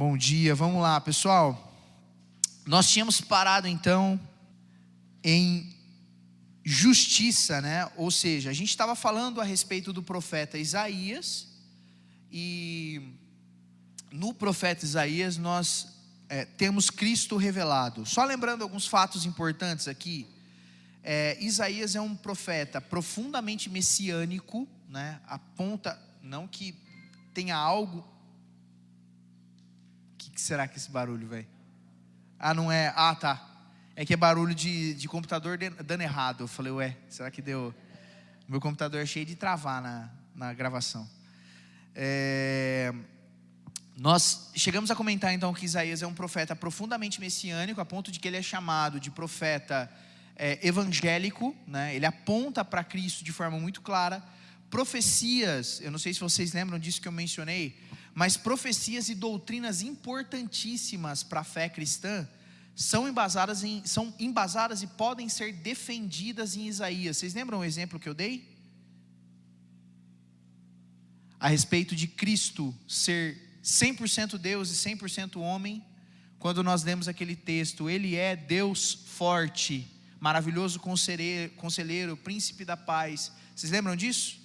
Bom dia, vamos lá, pessoal. Nós tínhamos parado então em justiça, né? Ou seja, a gente estava falando a respeito do profeta Isaías, e no profeta Isaías nós temos Cristo revelado. Só lembrando alguns fatos importantes aqui. Isaías é um profeta profundamente messiânico, né? Aponta, não que tenha algo. O que será que é esse barulho, velho? Não é? Tá. É que é barulho de computador dando errado. Eu falei, será que deu? Meu computador é cheio de travar na gravação. Nós chegamos a comentar então que Isaías é um profeta profundamente messiânico, a ponto de que ele é chamado de profeta evangélico, né? Ele aponta para Cristo de forma muito clara. Profecias, eu não sei se vocês lembram disso que eu mencionei, mas profecias e doutrinas importantíssimas para a fé cristã são embasadas e podem ser defendidas em Isaías. Vocês lembram o exemplo que eu dei? A respeito de Cristo ser 100% Deus e 100% homem. Quando nós lemos aquele texto, Ele é Deus forte, maravilhoso conselheiro, príncipe da paz. Vocês lembram disso?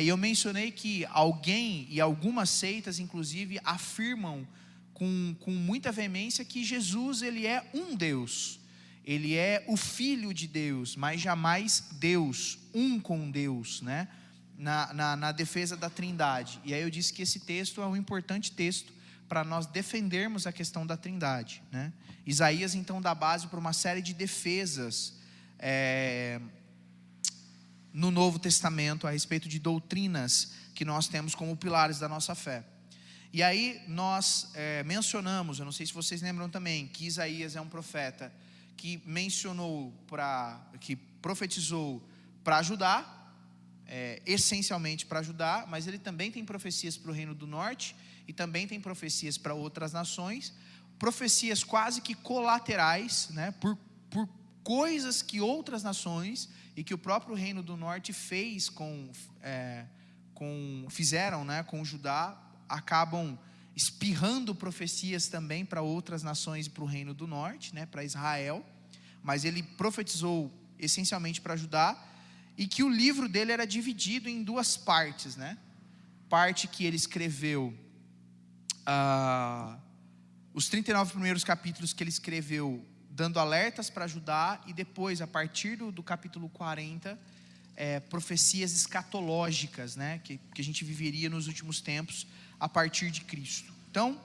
E eu mencionei que alguém e algumas seitas inclusive afirmam com muita veemência que Jesus, ele é um Deus, ele é o Filho de Deus, mas jamais Deus, um com Deus, né? Na defesa da Trindade. E aí eu disse que esse texto é um importante texto para nós defendermos a questão da Trindade, né? Isaías então dá base para uma série de defesas no Novo Testamento a respeito de doutrinas que nós temos como pilares da nossa fé. E aí nós mencionamos, eu não sei se vocês lembram também, que Isaías é um profeta que que profetizou para ajudar, essencialmente para ajudar, mas ele também tem profecias para o Reino do Norte e também tem profecias para outras nações, profecias quase que colaterais, né, por coisas que outras nações e que o próprio Reino do Norte fizeram, né, com Judá, acabam espirrando profecias também para outras nações e para o Reino do Norte, né, para Israel, mas ele profetizou essencialmente para Judá, e que o livro dele era dividido em duas partes, né? Parte que ele escreveu, os 39 primeiros capítulos que ele escreveu dando alertas para Judá, e depois, a partir do capítulo 40, profecias escatológicas, né? Que a gente viveria nos últimos tempos a partir de Cristo. Então,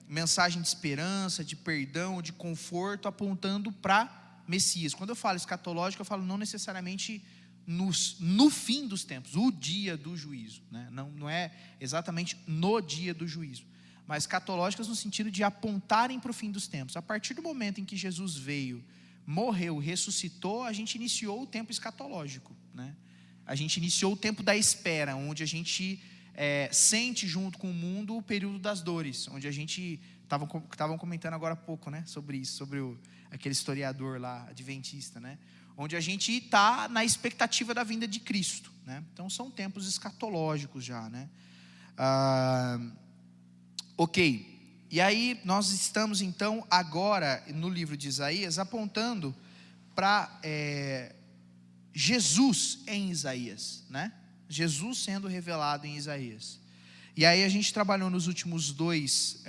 mensagem de esperança, de perdão, de conforto, apontando para Messias. Quando eu falo escatológico, eu falo não necessariamente no fim dos tempos, o dia do juízo, né? Não é exatamente no dia do juízo, mas escatológicas no sentido de apontarem para o fim dos tempos. A partir do momento em que Jesus veio, morreu, ressuscitou, a gente iniciou o tempo escatológico, né? A gente iniciou o tempo da espera, onde a gente sente junto com o mundo o período das dores, onde a gente estavam comentando agora há pouco, né, sobre isso, sobre aquele historiador lá, adventista, né, onde a gente está na expectativa da vinda de Cristo, né? Então são tempos escatológicos já, né? Ok, e aí nós estamos então agora no livro de Isaías apontando para Jesus em Isaías, né? Jesus sendo revelado em Isaías. E aí a gente trabalhou nos últimos dois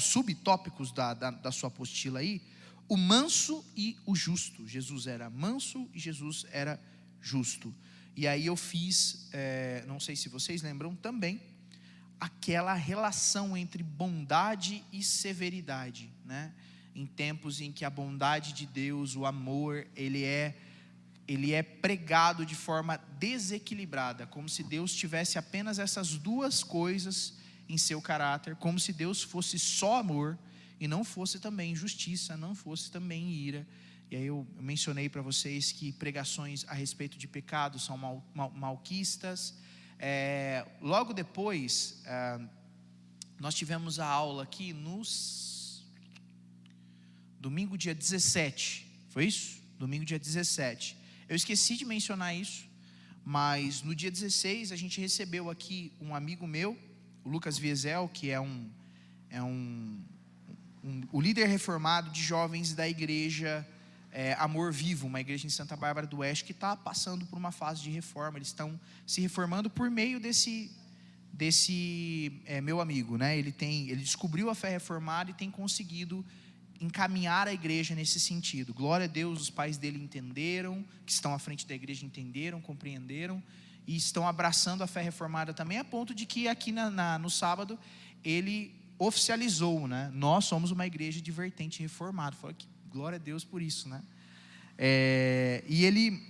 subtópicos da sua apostila aí, o manso e o justo. Jesus era manso e Jesus era justo. E aí eu fiz, não sei se vocês lembram também, aquela relação entre bondade e severidade, né? Em tempos em que a bondade de Deus, o amor, ele é pregado de forma desequilibrada, como se Deus tivesse apenas essas duas coisas em seu caráter, como se Deus fosse só amor e não fosse também justiça, não fosse também ira. E aí eu mencionei para vocês que pregações a respeito de pecado são malquistas. Logo depois, nós tivemos a aula aqui domingo dia 17, foi isso? Domingo dia 17. Eu esqueci de mencionar isso, mas no dia 16 a gente recebeu aqui um amigo meu, o Lucas Wiesel, que é o líder reformado de jovens da igreja Amor Vivo, uma igreja em Santa Bárbara do Oeste, que está passando por uma fase de reforma. Eles estão se reformando por meio desse meu amigo, né? Ele descobriu a fé reformada e tem conseguido encaminhar a igreja nesse sentido. Glória a Deus, os pais dele entenderam, que estão à frente da igreja entenderam, compreenderam, e estão abraçando a fé reformada também, a ponto de que aqui no sábado ele oficializou, né? Nós somos uma igreja de vertente reformada. Falou que glória a Deus por isso, né? E ele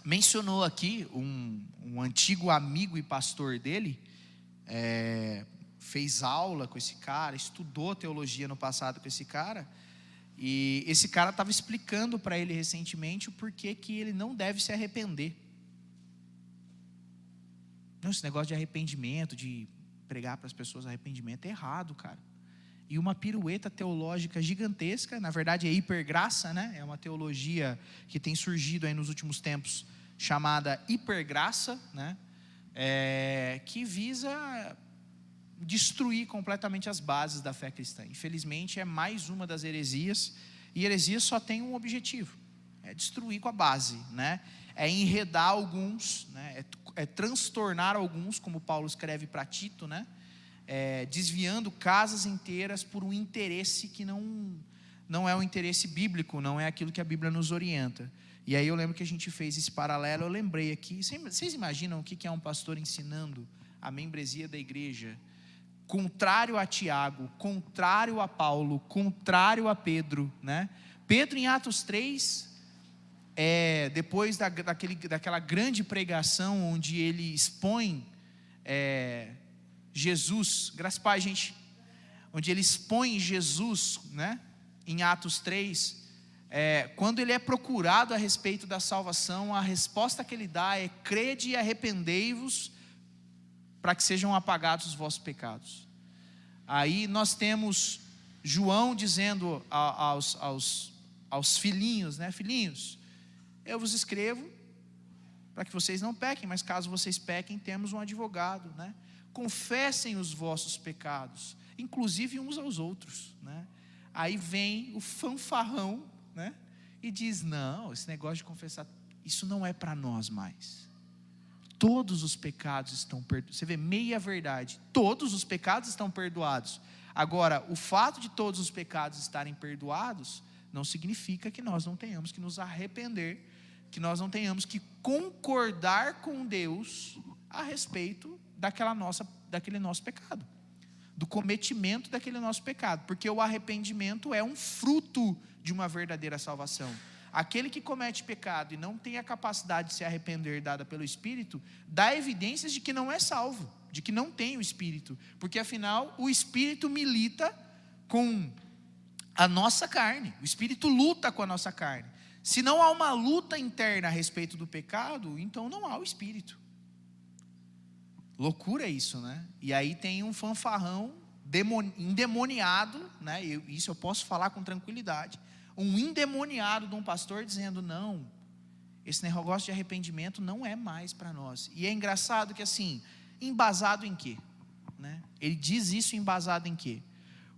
mencionou aqui um antigo amigo e pastor dele, fez aula com esse cara, estudou teologia no passado com esse cara, e esse cara estava explicando para ele recentemente o porquê que ele não deve se arrepender. Não, esse negócio de arrependimento, de pregar para as pessoas arrependimento, é errado, cara. E uma pirueta teológica gigantesca, na verdade é hipergraça, né? É uma teologia que tem surgido aí nos últimos tempos, chamada hipergraça, né? Que visa destruir completamente as bases da fé cristã. Infelizmente é mais uma das heresias, e heresias só tem um objetivo, é destruir com a base, né? É enredar alguns, né? É transtornar alguns, como Paulo escreve para Tito, né? Desviando casas inteiras por um interesse que não é um interesse bíblico, não é aquilo que a Bíblia nos orienta. E aí eu lembro que a gente fez esse paralelo, eu lembrei aqui, vocês imaginam o que é um pastor ensinando a membresia da igreja, contrário a Tiago, contrário a Paulo, contrário a Pedro, né? Pedro em Atos 3, depois daquela grande pregação, onde ele expõe Jesus, graças a Pai, gente, onde ele expõe Jesus, né? Em Atos 3, quando ele é procurado a respeito da salvação, a resposta que ele dá é: crede e arrependei-vos, para que sejam apagados os vossos pecados. Aí nós temos João dizendo aos filhinhos, né? Filhinhos, eu vos escrevo para que vocês não pequem, mas caso vocês pequem, temos um advogado, né? Confessem os vossos pecados, inclusive uns aos outros, né? Aí vem o fanfarrão, né? E diz: não, esse negócio de confessar, isso não é para nós mais. Todos os pecados estão perdoados. Você vê, meia verdade, todos os pecados estão perdoados. Agora, o fato de todos os pecados estarem perdoados não significa que nós não tenhamos que nos arrepender, que nós não tenhamos que concordar com Deus a respeito daquele nosso pecado, do cometimento daquele nosso pecado, porque o arrependimento é um fruto de uma verdadeira salvação. Aquele que comete pecado e não tem a capacidade de se arrepender dada pelo Espírito, dá evidências de que não é salvo, de que não tem o Espírito, porque afinal o Espírito milita com a nossa carne, o Espírito luta com a nossa carne. Se não há uma luta interna a respeito do pecado, então não há o Espírito. Loucura isso, né? E aí tem um fanfarrão endemoniado, né? Isso eu posso falar com tranquilidade. Um endemoniado de um pastor dizendo: não, esse negócio de arrependimento não é mais para nós. E é engraçado que assim, embasado em quê? Né? Ele diz isso embasado em quê?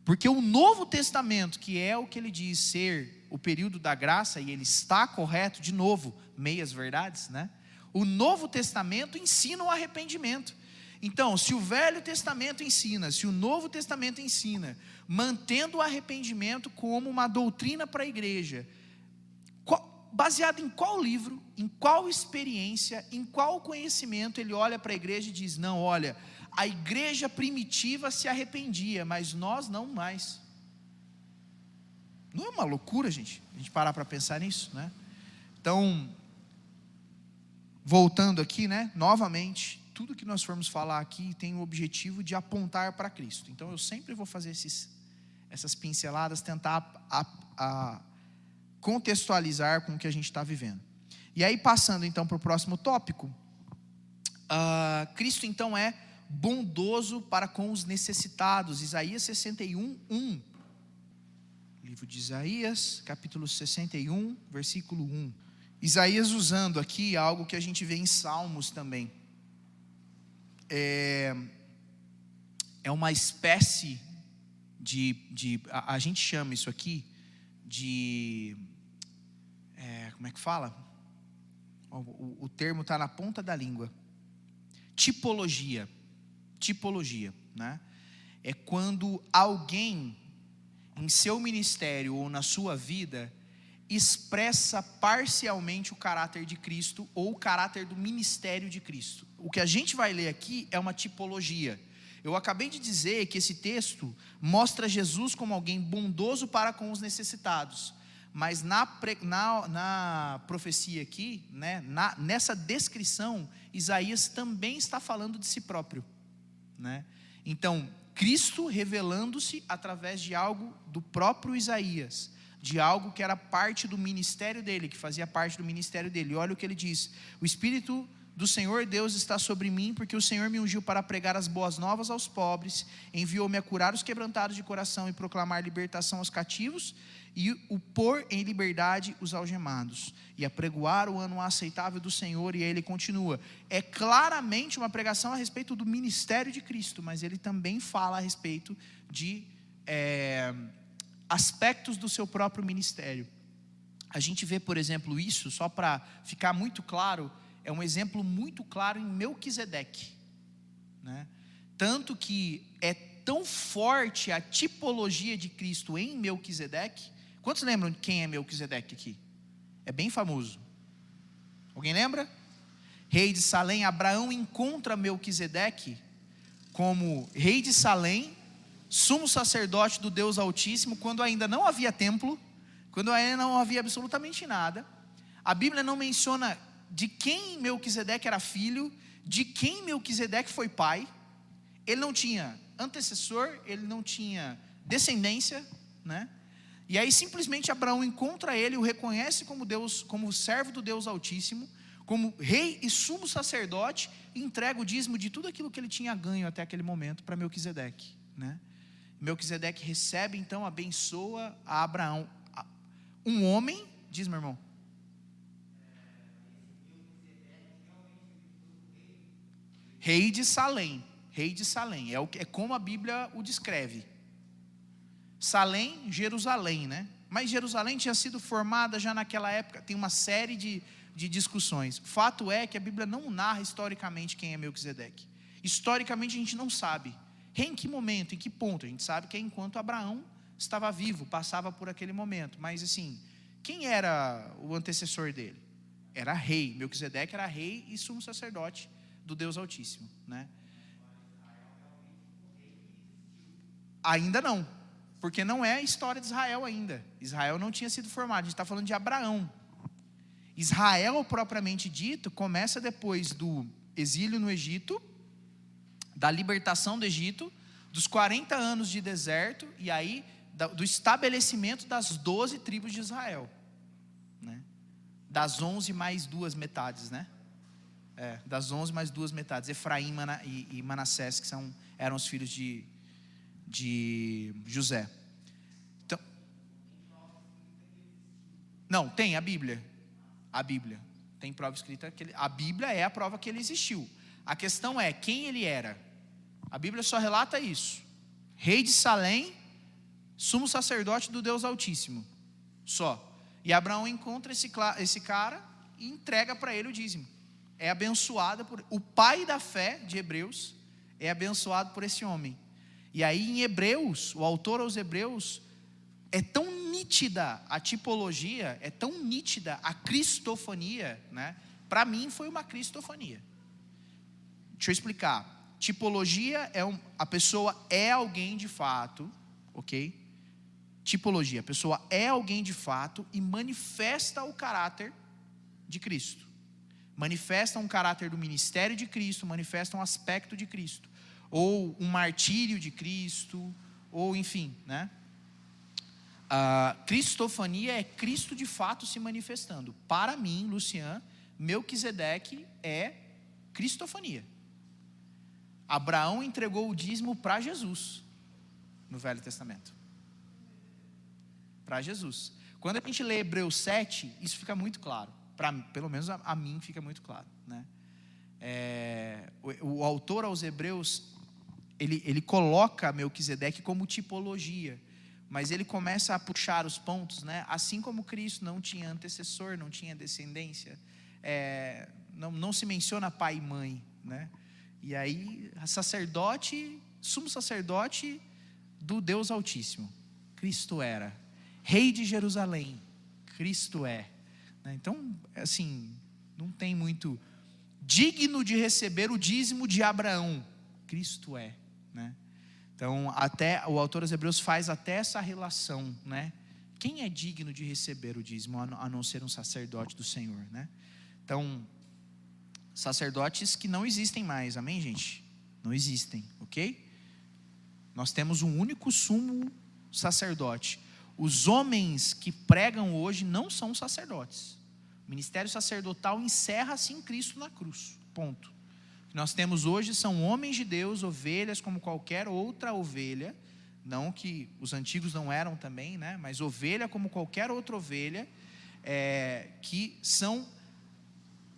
Porque o Novo Testamento, que é o que ele diz ser o período da graça, e ele está correto, de novo, meias verdades, né? O Novo Testamento ensina o arrependimento. Então, se o Velho Testamento ensina, se o Novo Testamento ensina, mantendo o arrependimento como uma doutrina para a igreja, baseado em qual livro, em qual experiência, em qual conhecimento ele olha para a igreja e diz: não, olha, a igreja primitiva se arrependia, mas nós não mais. Não é uma loucura, gente, a gente parar para pensar nisso, né? Então, voltando aqui, né, novamente, tudo que nós formos falar aqui tem o objetivo de apontar para Cristo. Então eu sempre vou fazer essas pinceladas, tentar contextualizar com o que a gente está vivendo. E aí, passando então para o próximo tópico, Cristo então é bondoso para com os necessitados. Isaías 61, 1. Livro de Isaías, capítulo 61, versículo 1. Isaías usando aqui algo que a gente vê em Salmos também. é uma espécie a gente chama isso aqui de, como é que fala? O termo está na ponta da língua. Tipologia, né? É quando alguém em seu ministério ou na sua vida expressa parcialmente o caráter de Cristo ou o caráter do ministério de Cristo. O que a gente vai ler aqui é uma tipologia. Eu acabei de dizer que esse texto mostra Jesus como alguém bondoso para com os necessitados, mas na profecia aqui, né, nessa descrição, Isaías também está falando de si próprio, né? Então, Cristo revelando-se através de algo do próprio Isaías, de algo que era parte do ministério dele, que fazia parte do ministério dele. Olha o que ele diz: o Espírito do Senhor Deus está sobre mim, porque o Senhor me ungiu para pregar as boas novas aos pobres, enviou-me a curar os quebrantados de coração e proclamar libertação aos cativos, e o pôr em liberdade os algemados, e apregoar o ano aceitável do Senhor. E aí ele continua, é claramente uma pregação a respeito do ministério de Cristo, mas ele também fala a respeito de aspectos do seu próprio ministério. A gente vê, por exemplo, isso, só para ficar muito claro, é um exemplo muito claro em Melquisedeque, né? Tanto que é tão forte a tipologia de Cristo em Melquisedeque. Quantos lembram de quem é Melquisedeque aqui? É bem famoso. Alguém lembra? Rei de Salém. Abraão encontra Melquisedeque como rei de Salém, sumo sacerdote do Deus Altíssimo, quando ainda não havia templo, quando ainda não havia absolutamente nada. A Bíblia não menciona de quem Melquisedeque era filho, de quem Melquisedeque foi pai. Ele não tinha antecessor, ele não tinha descendência, né? E aí simplesmente Abraão encontra ele, o reconhece como Deus, como servo do Deus Altíssimo, como rei e sumo sacerdote, e entrega o dízimo de tudo aquilo que ele tinha ganho até aquele momento para Melquisedeque, né? Melquisedeque recebe, então, abençoa a Abraão, um homem, diz meu irmão. Rei de Salém, é como a Bíblia o descreve. Salém, Jerusalém, né? Mas Jerusalém tinha sido formada já naquela época, tem uma série de discussões. Fato é que a Bíblia não narra historicamente quem é Melquisedeque. Historicamente a gente não sabe. Em que momento, em que ponto? A gente sabe que é enquanto Abraão estava vivo, passava por aquele momento. Mas assim, quem era o antecessor dele? Era rei. Melquisedeque era rei e sumo sacerdote do Deus Altíssimo, né? Ainda não, porque não é a história de Israel ainda. Israel não tinha sido formado, a gente está falando de Abraão. Israel, propriamente dito, começa depois do exílio no Egito, da libertação do Egito, dos 40 anos de deserto, e aí do estabelecimento das 12 tribos de Israel, né? Das 11 mais 2 metades, né? Das 11 mais 2 metades, Efraim e Manassés, que eram os filhos de José. Então, não, tem a Bíblia, tem prova escrita, a Bíblia é a prova que ele existiu. A questão é, quem ele era? A Bíblia só relata isso: rei de Salém, sumo sacerdote do Deus Altíssimo, só. E Abraão encontra esse cara e entrega para ele o dízimo. É abençoado o pai da fé de Hebreus, é abençoado por esse homem. E aí em Hebreus, o autor aos Hebreus, é tão nítida a tipologia, é tão nítida a cristofania, né? Para mim foi uma cristofania. Deixa eu explicar. Tipologia a pessoa é alguém de fato, ok? Tipologia, a pessoa é alguém de fato e manifesta o caráter de Cristo. Manifesta um caráter do ministério de Cristo, manifesta um aspecto de Cristo, ou um martírio de Cristo, ou enfim, né? A cristofania é Cristo de fato se manifestando. Para mim, Lucian, Melquisedeque é cristofania. Abraão entregou o dízimo para Jesus no Velho Testamento. Para Jesus. Quando a gente lê Hebreus 7, isso fica muito claro. Pelo menos a mim fica muito claro, né? O autor aos Hebreus, ele coloca Melquisedeque como tipologia, mas ele começa a puxar os pontos, né? Assim como Cristo não tinha antecessor, não tinha descendência, não se menciona pai e mãe, né? E aí, sacerdote, sumo sacerdote do Deus Altíssimo, Cristo era. Rei de Jerusalém, Cristo é. Então, assim, não tem muito. Digno de receber o dízimo de Abraão, Cristo é, né? Então, até o autor aos Hebreus faz até essa relação, né? Quem é digno de receber o dízimo, a não ser um sacerdote do Senhor, né? Então, sacerdotes que não existem mais, amém, gente? Não existem, ok? Nós temos um único sumo sacerdote. Os homens que pregam hoje não são sacerdotes. O ministério sacerdotal encerra-se em Cristo na cruz, ponto. O que nós temos hoje são homens de Deus, ovelhas como qualquer outra ovelha, não que os antigos não eram também, né? Mas ovelha como qualquer outra ovelha, que são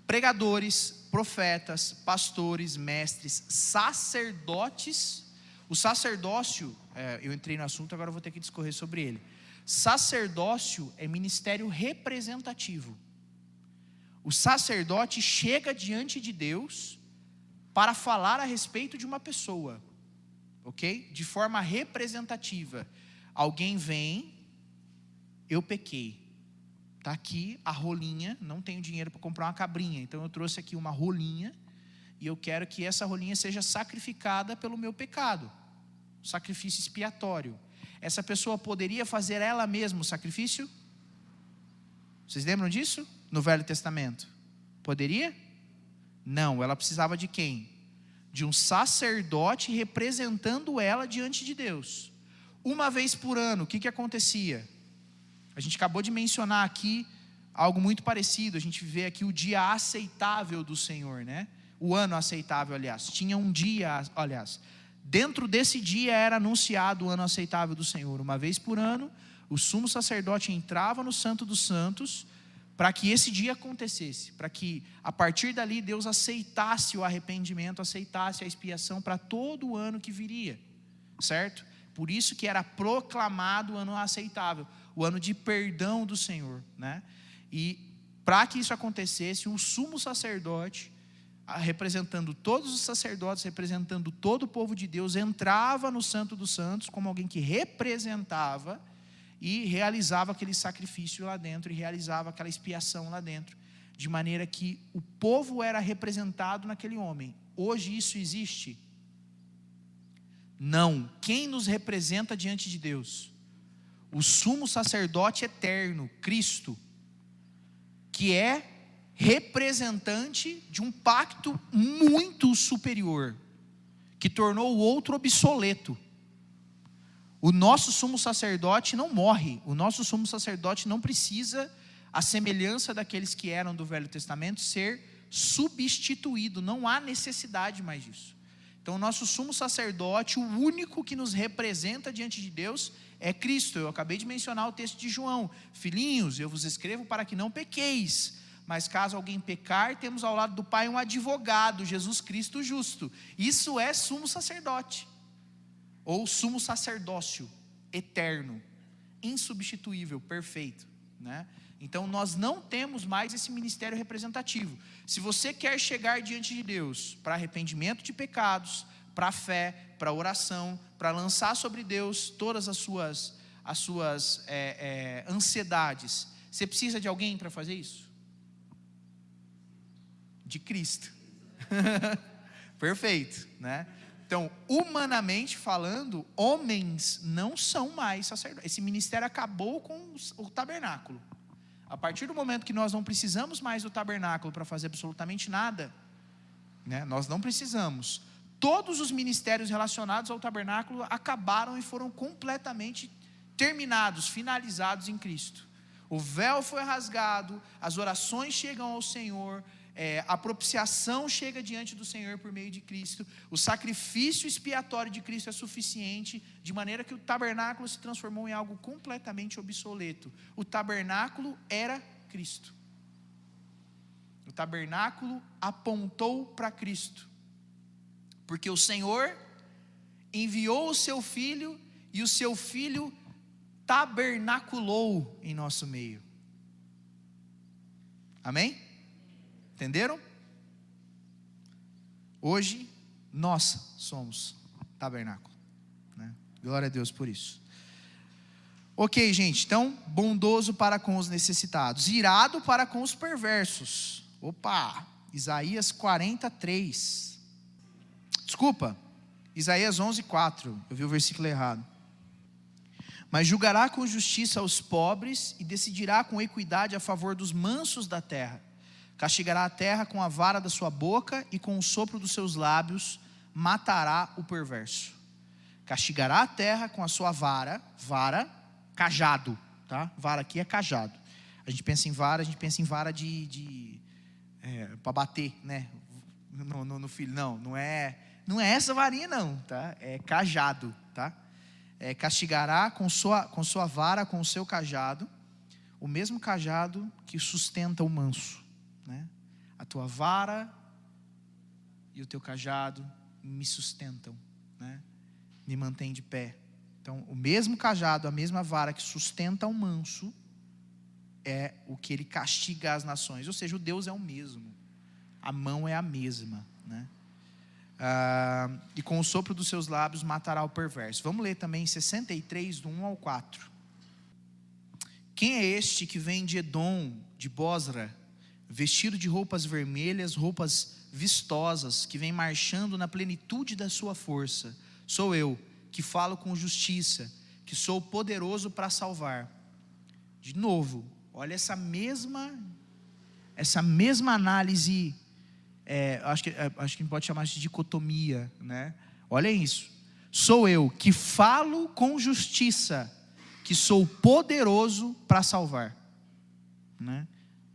pregadores, profetas, pastores, mestres, sacerdotes. O sacerdócio, eu entrei no assunto, agora eu vou ter que discorrer sobre ele. Sacerdócio é ministério representativo. O sacerdote chega diante de Deus para falar a respeito de uma pessoa, ok? De forma representativa. Alguém vem, eu pequei, está aqui a rolinha, não tenho dinheiro para comprar uma cabrinha, então eu trouxe aqui uma rolinha, e eu quero que essa rolinha seja sacrificada pelo meu pecado, sacrifício expiatório. Essa pessoa poderia fazer ela mesma o sacrifício? Vocês lembram disso? No Velho Testamento. Poderia? Não, ela precisava de quem? De um sacerdote representando ela diante de Deus. Uma vez por ano, o que acontecia? A gente acabou de mencionar aqui algo muito parecido. A gente vê aqui o dia aceitável do Senhor, né? O ano aceitável, aliás. Tinha um dia, aliás. Dentro desse dia era anunciado o ano aceitável do Senhor. Uma vez por ano, o sumo sacerdote entrava no Santo dos Santos para que esse dia acontecesse, para que a partir dali Deus aceitasse o arrependimento, aceitasse a expiação para todo o ano que viria, certo? Por isso que era proclamado o ano aceitável, o ano de perdão do Senhor, né? E para que isso acontecesse, o sumo sacerdote, representando todos os sacerdotes, representando todo o povo de Deus, entrava no Santo dos Santos como alguém que representava e realizava aquele sacrifício lá dentro, e realizava aquela expiação lá dentro, de maneira que o povo era representado naquele homem. Hoje isso existe? Não. Quem nos representa diante de Deus? O sumo sacerdote eterno, Cristo, que é representante de um pacto muito superior, que tornou o outro obsoleto. O nosso sumo sacerdote não morre, o nosso sumo sacerdote não precisa, à semelhança daqueles que eram do Velho Testamento, ser substituído, não há necessidade mais disso. Então o nosso sumo sacerdote, o único que nos representa diante de Deus, é Cristo. Eu acabei de mencionar o texto de João: filhinhos, eu vos escrevo para que não pequeis, mas caso alguém pecar, temos ao lado do Pai um advogado, Jesus Cristo justo. Isso é sumo sacerdote, ou sumo sacerdócio eterno, insubstituível, perfeito, né? Então nós não temos mais esse ministério representativo. Se você quer chegar diante de Deus para arrependimento de pecados, para fé, para oração, para lançar sobre Deus todas as suas ansiedades, você precisa de alguém para fazer isso? De Cristo. Perfeito, né? Então, humanamente falando, homens não são mais sacerdotes. Esse ministério acabou com o tabernáculo. A partir do momento que nós não precisamos mais do tabernáculo para fazer absolutamente nada, né? Nós não precisamos. Todos os ministérios relacionados ao tabernáculo acabaram e foram completamente terminados, finalizados em Cristo. O véu foi rasgado, as orações chegam ao Senhor, a propiciação chega diante do Senhor por meio de Cristo, o sacrifício expiatório de Cristo é suficiente, de maneira que o tabernáculo se transformou em algo completamente obsoleto. O tabernáculo era Cristo. O tabernáculo apontou para Cristo, porque o Senhor enviou o seu Filho e o seu Filho tabernaculou em nosso meio. Amém? Entenderam? Hoje, nós somos tabernáculo, né? Glória a Deus por isso. Ok, gente, então, bondoso para com os necessitados, irado para com os perversos. Opa, Isaías 43. Desculpa, Isaías 11:4, eu vi o versículo errado. Mas julgará com justiça os pobres e decidirá com equidade a favor dos mansos da terra. Castigará a terra com a vara da sua boca e com o sopro dos seus lábios matará o perverso. Castigará a terra com a sua vara, cajado, tá? Vara aqui é cajado. A gente pensa em vara para bater, né? No filho. Não é essa varinha não, tá? É cajado, tá? Castigará com sua vara, com o seu cajado, o mesmo cajado que sustenta o manso, né? A tua vara e o teu cajado me sustentam, né? Me mantém de pé. Então, o mesmo cajado, a mesma vara que sustenta o manso, é o que ele castiga as nações. Ou seja, o Deus é o mesmo, a mão é a mesma, né? E com o sopro dos seus lábios matará o perverso. Vamos ler também 63, do 1 ao 4. Quem é este que vem de Edom, de Bosra, vestido de roupas vermelhas, roupas vistosas, que vem marchando na plenitude da sua força? Sou eu, que falo com justiça, que sou poderoso para salvar. De novo, olha essa mesma análise. Acho que a gente pode chamar de dicotomia, né? Olha isso. Sou eu que falo com justiça, que sou poderoso para salvar, né?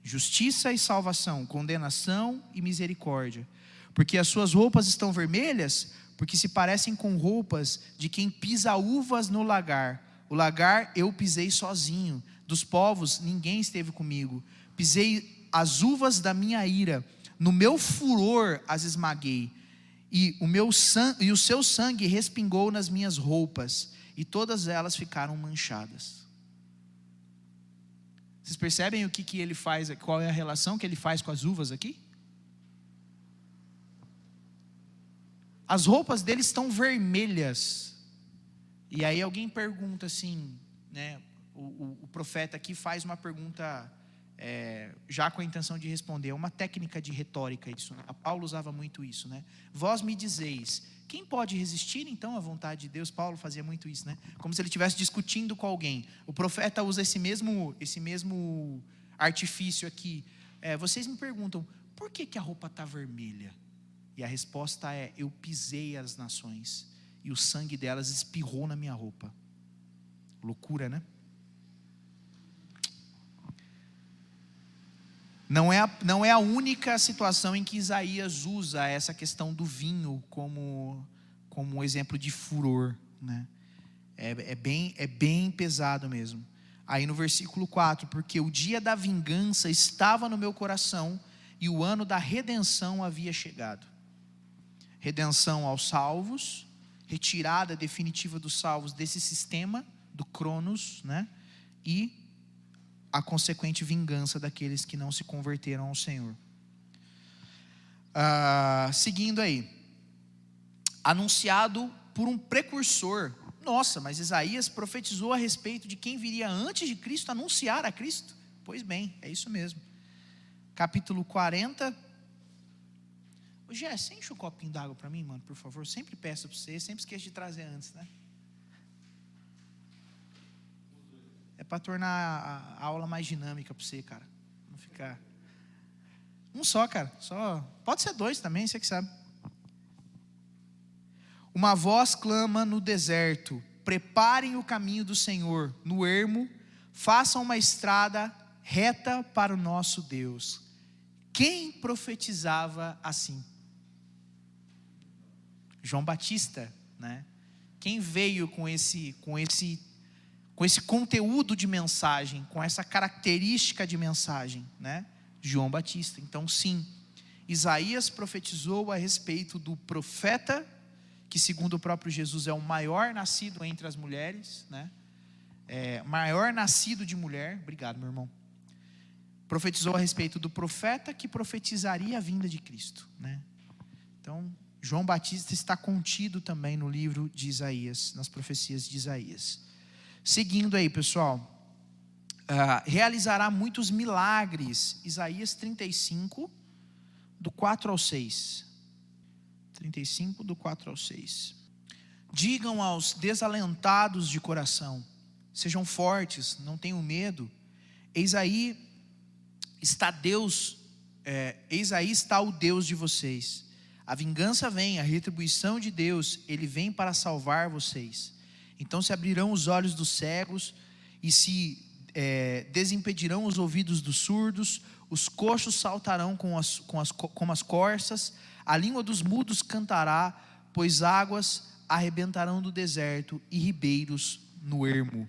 Justiça e salvação, condenação e misericórdia. Porque as suas roupas estão vermelhas, porque se parecem com roupas de quem pisa uvas no lagar. O lagar eu pisei sozinho, dos povos ninguém esteve comigo. Pisei as uvas da minha ira, no meu furor as esmaguei, e o seu sangue respingou nas minhas roupas, e todas elas ficaram manchadas. Vocês percebem o que ele faz, qual é a relação que ele faz com as uvas aqui? As roupas dele estão vermelhas. E aí alguém pergunta assim, né? O profeta aqui faz uma pergunta, já com a intenção de responder. É uma técnica de retórica isso, né? Paulo usava muito isso, né? Vós me dizeis, quem pode resistir então à vontade de Deus? Paulo fazia muito isso, né? Como se ele estivesse discutindo com alguém. O profeta usa esse mesmo artifício aqui. Vocês me perguntam, por que a roupa está vermelha? E a resposta é, eu pisei as nações, e o sangue delas espirrou na minha roupa. Loucura, né? Não é a única situação em que Isaías usa essa questão do vinho como um exemplo de furor, né? É bem pesado mesmo. Aí no versículo 4, porque o dia da vingança estava no meu coração, e o ano da redenção havia chegado. Redenção aos salvos, retirada definitiva dos salvos desse sistema, do Cronos, né? E a consequente vingança daqueles que não se converteram ao Senhor. Seguindo aí, anunciado por um precursor. Nossa, mas Isaías profetizou a respeito de quem viria antes de Cristo anunciar a Cristo? Pois bem, é isso mesmo. Capítulo 40. Gé, você enche um copinho d'água para mim, mano, por favor. Sempre peço para você, sempre esqueço de trazer antes, né? É para tornar a aula mais dinâmica para você, cara. Não ficar. Um só, cara. Só. Pode ser 2 também, você que sabe. Uma voz clama no deserto: preparem o caminho do Senhor. No ermo, façam uma estrada reta para o nosso Deus. Quem profetizava assim? João Batista, né? Quem veio com esse conteúdo de mensagem, com essa característica de mensagem, né? João Batista. Então, sim, Isaías profetizou a respeito do profeta que segundo o próprio Jesus é o maior nascido entre as mulheres, né? Maior nascido de mulher. Obrigado, meu irmão. Profetizou a respeito do profeta que profetizaria a vinda de Cristo, né? Então, João Batista está contido também no livro de Isaías, nas profecias de Isaías. Seguindo aí, pessoal, realizará muitos milagres. Isaías 35, do 4 ao 6. 35, do 4 ao 6. Digam aos desalentados de coração: sejam fortes, não tenham medo. Eis aí está o Deus de vocês. A vingança vem, a retribuição de Deus, Ele vem para salvar vocês. Então se abrirão os olhos dos cegos e se desimpedirão os ouvidos dos surdos, os coxos saltarão como as corças, a língua dos mudos cantará, pois águas arrebentarão do deserto e ribeiros no ermo.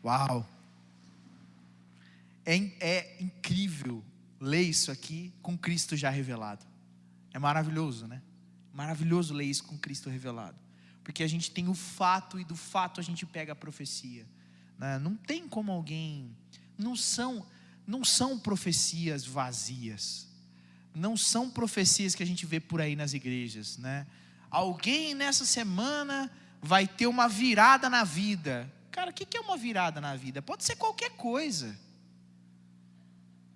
Uau! É incrível ler isso aqui com Cristo já revelado. É maravilhoso, né? Maravilhoso ler isso com Cristo revelado. Porque a gente tem o fato, e do fato a gente pega a profecia, né? Não tem como alguém... Não são profecias vazias. Não são profecias que a gente vê por aí nas igrejas, né? Alguém nessa semana vai ter uma virada na vida. Cara, o que é uma virada na vida? Pode ser qualquer coisa.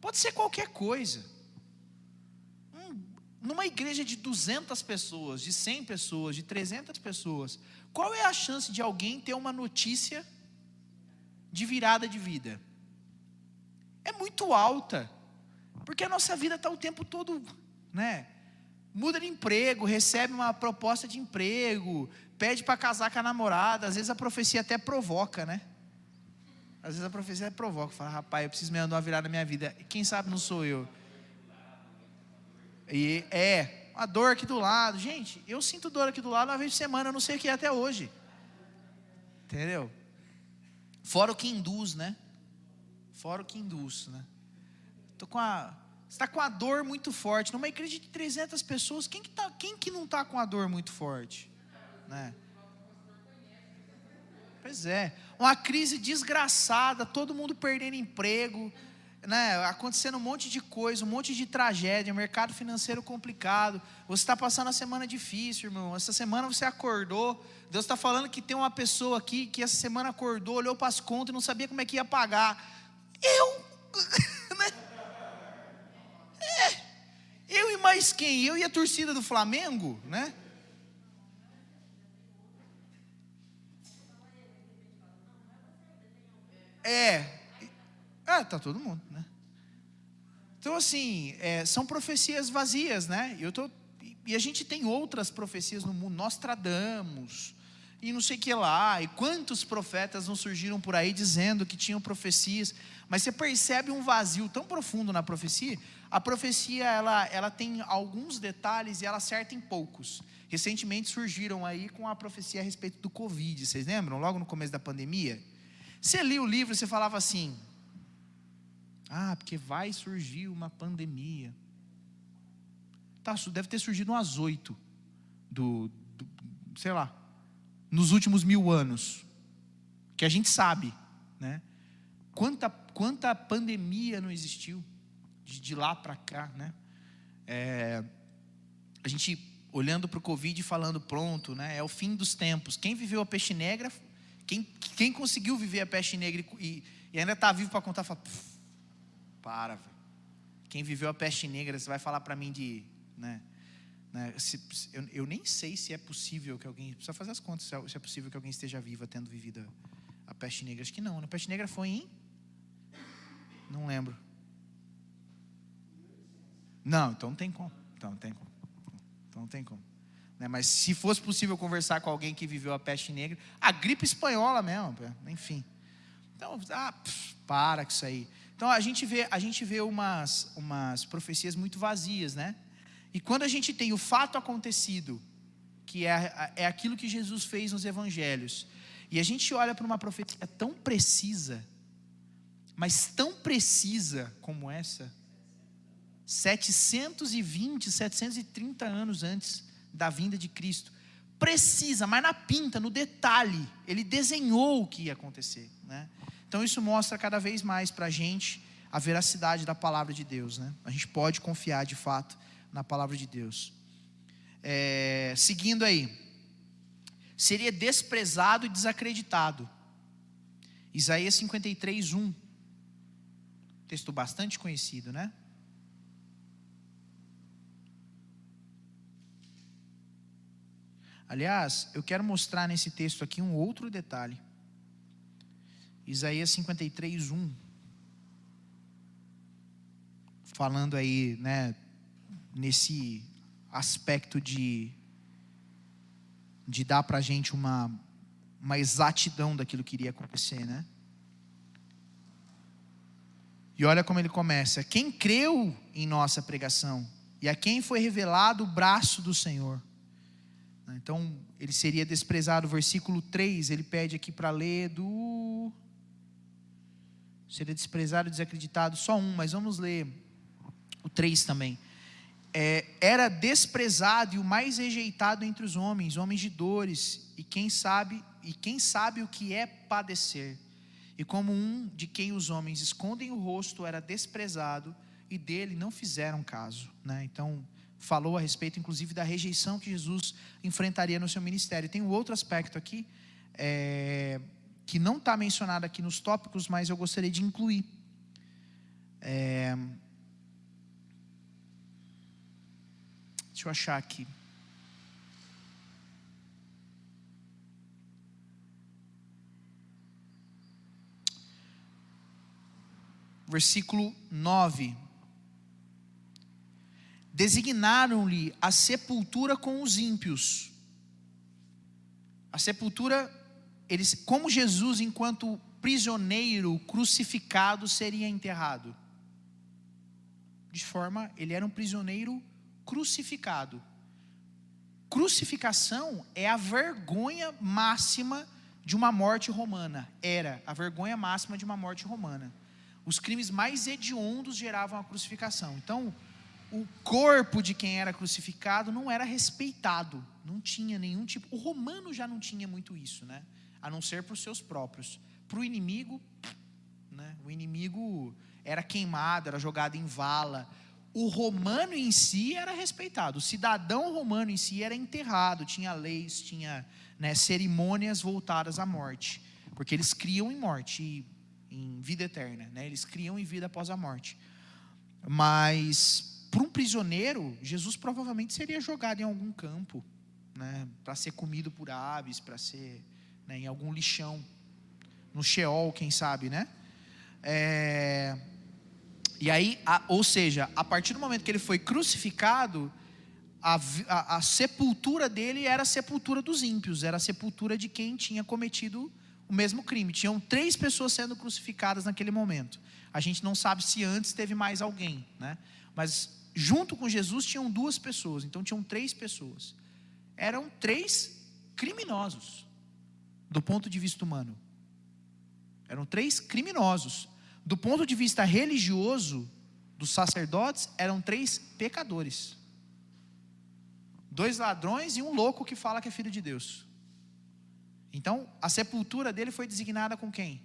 Pode ser qualquer coisa. Numa igreja de 200 pessoas, de 100 pessoas, de 300 pessoas, qual é a chance de alguém ter uma notícia de virada de vida? É muito alta, porque a nossa vida está o tempo todo, né? Muda de emprego, recebe uma proposta de emprego, pede para casar com a namorada. Às vezes a profecia até provoca, né? Às vezes a profecia provoca, fala: rapaz, eu preciso mesmo dar uma virada na minha vida. Quem sabe não sou eu. E a dor aqui do lado. Gente, eu sinto dor aqui do lado uma vez por semana, eu não sei o que é até hoje. Entendeu? Fora o que induz, né? Fora o que induz, né? Você está com a dor muito forte. Numa igreja de 300 pessoas, quem que não está com a dor muito forte? Né? Pois é. Uma crise desgraçada, todo mundo perdendo emprego, né? Acontecendo um monte de coisa, um monte de tragédia, mercado financeiro complicado. Você está passando uma semana difícil, irmão. Essa semana você acordou. Deus está falando que tem uma pessoa aqui que essa semana acordou, olhou para as contas e não sabia como é que ia pagar. Né? Eu e mais quem? Eu e a torcida do Flamengo, né? Tá todo mundo, né? Então assim, são profecias vazias, né? E a gente tem outras profecias no mundo, Nostradamus, e não sei o que lá, e quantos profetas não surgiram por aí dizendo que tinham profecias, mas você percebe um vazio tão profundo na profecia. A profecia, ela tem alguns detalhes e ela acerta em poucos. Recentemente surgiram aí com a profecia a respeito do Covid, vocês lembram? Logo no começo da pandemia. Você lia o livro e você falava assim: porque vai surgir uma pandemia. Deve ter surgido umas 8 sei lá, nos últimos 1000 anos, que a gente sabe, né? Quanta pandemia não existiu de lá para cá, né? A gente olhando para o Covid e falando: pronto, né? É o fim dos tempos. Quem viveu a peste negra, quem conseguiu viver a peste negra e ainda está vivo para contar, fala: para, velho. Quem viveu a peste negra, você vai falar para mim de, né? Eu nem sei se é possível que alguém, precisa fazer as contas, se é possível que alguém esteja vivo tendo vivido a peste negra. Acho que não. A peste negra foi em... Não lembro. Não, então não tem como. Então não tem como. Né? Mas se fosse possível conversar com alguém que viveu a peste negra, a gripe espanhola mesmo, enfim. Então, para com isso aí. Então a gente vê umas profecias muito vazias, né? E quando a gente tem o fato acontecido, que é aquilo que Jesus fez nos evangelhos, e a gente olha para uma profecia tão precisa, mas tão precisa como essa, 730 anos antes da vinda de Cristo, precisa, mas na pinta, no detalhe, ele desenhou o que ia acontecer, né? Então isso mostra cada vez mais para a gente a veracidade da palavra de Deus, né? A gente pode confiar de fato na palavra de Deus. Seguindo aí, seria desprezado e desacreditado. Isaías 53, 1. Texto bastante conhecido, né? Aliás, eu quero mostrar nesse texto aqui um outro detalhe. Isaías 53, 1. Falando aí, né, nesse aspecto de dar para a gente uma exatidão daquilo que iria acontecer, né? E olha como ele começa: quem creu em nossa pregação, e a quem foi revelado o braço do Senhor. Então, ele seria desprezado. Versículo 3, ele pede aqui para ler seria desprezado e desacreditado, só um, mas vamos ler o 3 também. Era desprezado e o mais rejeitado entre os homens de dores, e quem sabe o que é padecer. E como um de quem os homens escondem o rosto, era desprezado, e dele não fizeram caso, né? Então, falou a respeito, inclusive, da rejeição que Jesus enfrentaria no seu ministério. Tem um outro aspecto aqui, que não está mencionado aqui nos tópicos, mas eu gostaria de incluir. Deixa eu achar aqui. Versículo 9. Designaram-lhe a sepultura com os ímpios. A sepultura, como Jesus, enquanto prisioneiro, crucificado, seria enterrado. Ele era um prisioneiro crucificado. Crucificação é a vergonha máxima de uma morte romana. Era a vergonha máxima de uma morte romana. Os crimes mais hediondos geravam a crucificação. Então, o corpo de quem era crucificado não era respeitado, não tinha nenhum tipo. O romano já não tinha muito isso, né? A não ser para os seus próprios. Para o inimigo, né? O inimigo era queimado, era jogado em vala. O romano em si era respeitado. O cidadão romano em si era enterrado, tinha leis, tinha, né, cerimônias voltadas à morte, porque eles criam em morte, em vida eterna, né? Eles criam em vida após a morte. Mas para um prisioneiro, Jesus provavelmente seria jogado em algum campo, né, para ser comido por aves, para ser, né, em algum lixão, no Sheol, quem sabe, né? E aí, ou seja, a partir do momento que ele foi crucificado, a sepultura dele era a sepultura dos ímpios, era a sepultura de quem tinha cometido o mesmo crime. Tinham 3 pessoas sendo crucificadas naquele momento. A gente não sabe se antes teve mais alguém, né? Mas junto com Jesus tinham 2 pessoas, então tinham 3 pessoas. Eram 3 criminosos, do ponto de vista humano. Eram 3 criminosos. Do ponto de vista religioso, dos sacerdotes, eram 3 pecadores. 2 ladrões e um louco que fala que é filho de Deus. Então, a sepultura dele foi designada com quem?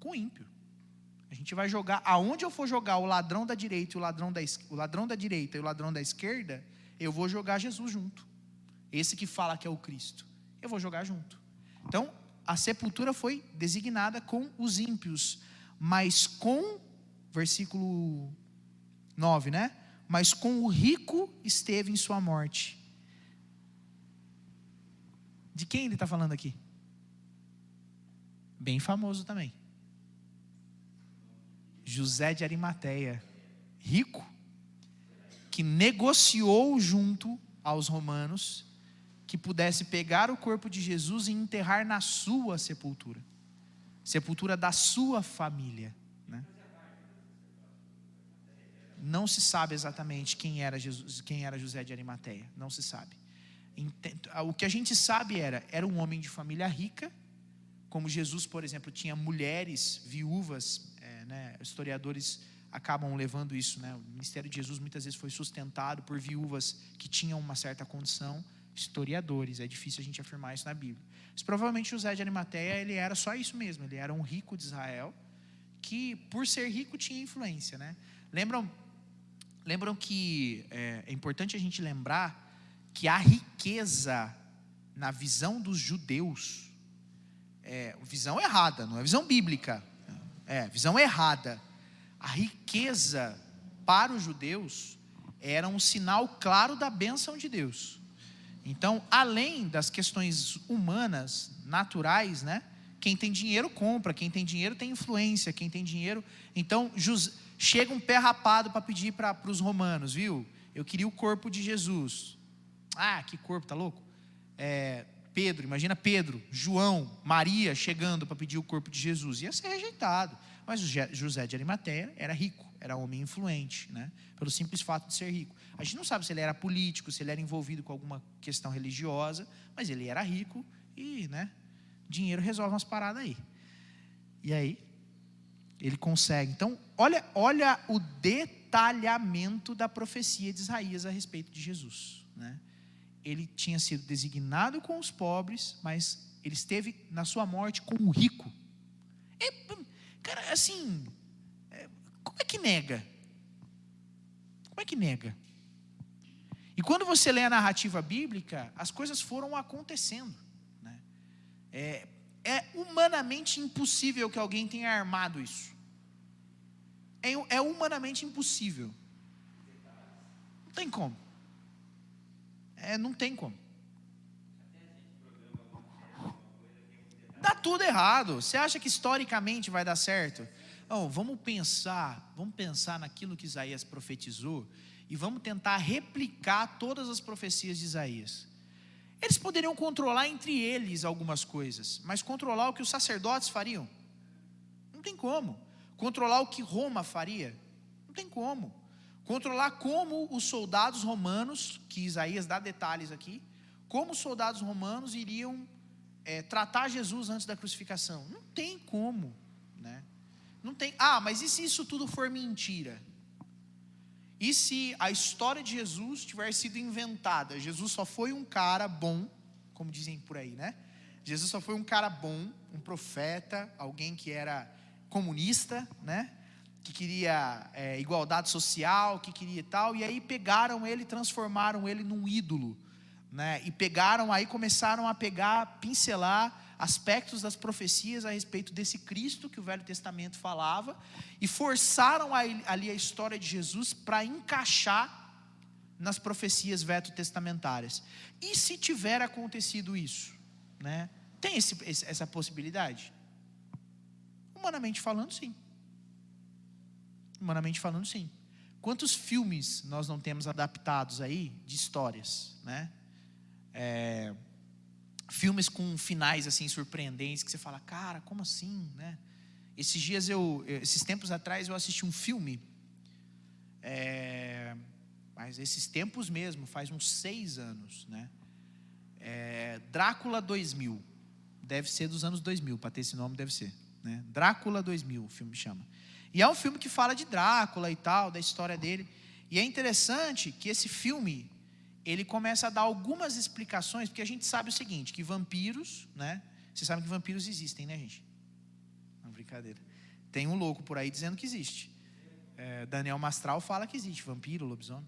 Com o ímpio. A gente vai jogar, aonde eu for jogar o ladrão da direita e o ladrão da esquerda, eu vou jogar Jesus junto. Esse que fala que é o Cristo, eu vou jogar junto. Então, a sepultura foi designada com os ímpios, mas com, versículo 9, né? Mas com o rico esteve em sua morte. De quem ele está falando aqui? Bem famoso também. José de Arimateia, rico, que negociou junto aos romanos que pudesse pegar o corpo de Jesus e enterrar na sua sepultura, sepultura da sua família, né? Não se sabe exatamente quem era José de Arimateia, não se sabe. O que a gente sabe era um homem de família rica, como Jesus, por exemplo, tinha mulheres viúvas, né? Historiadores acabam levando isso, né? O ministério de Jesus muitas vezes foi sustentado por viúvas que tinham uma certa condição. historiadores, é difícil a gente afirmar isso na Bíblia. Mas provavelmente José de Arimateia, ele era só isso mesmo, ele era um rico de Israel, que por ser rico tinha influência, né? Lembram que é importante a gente lembrar que a riqueza, na visão dos judeus, visão errada, não é visão bíblica, visão errada. A riqueza para os judeus era um sinal claro da bênção de Deus. Então, além das questões humanas, naturais, né? Quem tem dinheiro compra, quem tem dinheiro tem influência, quem tem dinheiro... Então, chega um pé rapado para pedir para os romanos, viu? Eu queria o corpo de Jesus. Ah, que corpo, tá louco? Pedro, imagina Pedro, João, Maria chegando para pedir o corpo de Jesus. Ia ser rejeitado. Mas José de Arimateia era rico, era homem influente, né? Pelo simples fato de ser rico. A gente não sabe se ele era político, se ele era envolvido com alguma questão religiosa, mas ele era rico e, né, dinheiro resolve umas paradas aí. E aí, ele consegue. Então, olha o detalhamento da profecia de Isaías a respeito de Jesus, né? Ele tinha sido designado com os pobres, mas ele esteve na sua morte com o rico. Cara, assim, como é que nega? Como é que nega? E quando você lê a narrativa bíblica, as coisas foram acontecendo, né? É humanamente impossível que alguém tenha armado isso. É humanamente impossível. Não tem como. Não tem como. Dá tudo errado. Você acha que historicamente vai dar certo? Não, vamos pensar naquilo que Isaías profetizou e vamos tentar replicar todas as profecias de Isaías. Eles poderiam controlar entre eles algumas coisas, mas controlar o que os sacerdotes fariam? Não tem como. Controlar o que Roma faria? Não tem como. Controlar como os soldados romanos, que Isaías dá detalhes aqui, como os soldados romanos iriam tratar Jesus antes da crucificação? Não tem como, né? Não tem. Mas e se isso tudo for mentira? E se a história de Jesus tiver sido inventada? Jesus só foi um cara bom, como dizem por aí, né? Jesus só foi um cara bom, um profeta, alguém que era comunista, né? Que queria igualdade social, que queria tal, e aí pegaram ele, transformaram ele num ídolo, né? E começaram a pincelar aspectos das profecias a respeito desse Cristo que o Velho Testamento falava, e forçaram ali a história de Jesus para encaixar nas profecias veto-testamentárias. E se tiver acontecido isso, né? Tem essa possibilidade? Humanamente falando, sim. Humanamente falando, sim. Quantos filmes nós não temos adaptados aí de histórias, né? Filmes com finais assim surpreendentes que você fala, cara, como assim, né? Esses tempos atrás eu assisti um filme, mas esses tempos mesmo, faz uns 6 anos, né? Drácula 2000, deve ser dos anos 2000, para ter esse nome deve ser, né? Drácula 2000, o filme chama. E é um filme que fala de Drácula e tal, da história dele. E é interessante que esse filme, ele começa a dar algumas explicações, porque a gente sabe o seguinte, que vampiros, né? Vocês sabem que vampiros existem, né, gente? Não, brincadeira. Tem um louco por aí dizendo que existe. Daniel Mastral fala que existe vampiro, lobisomem.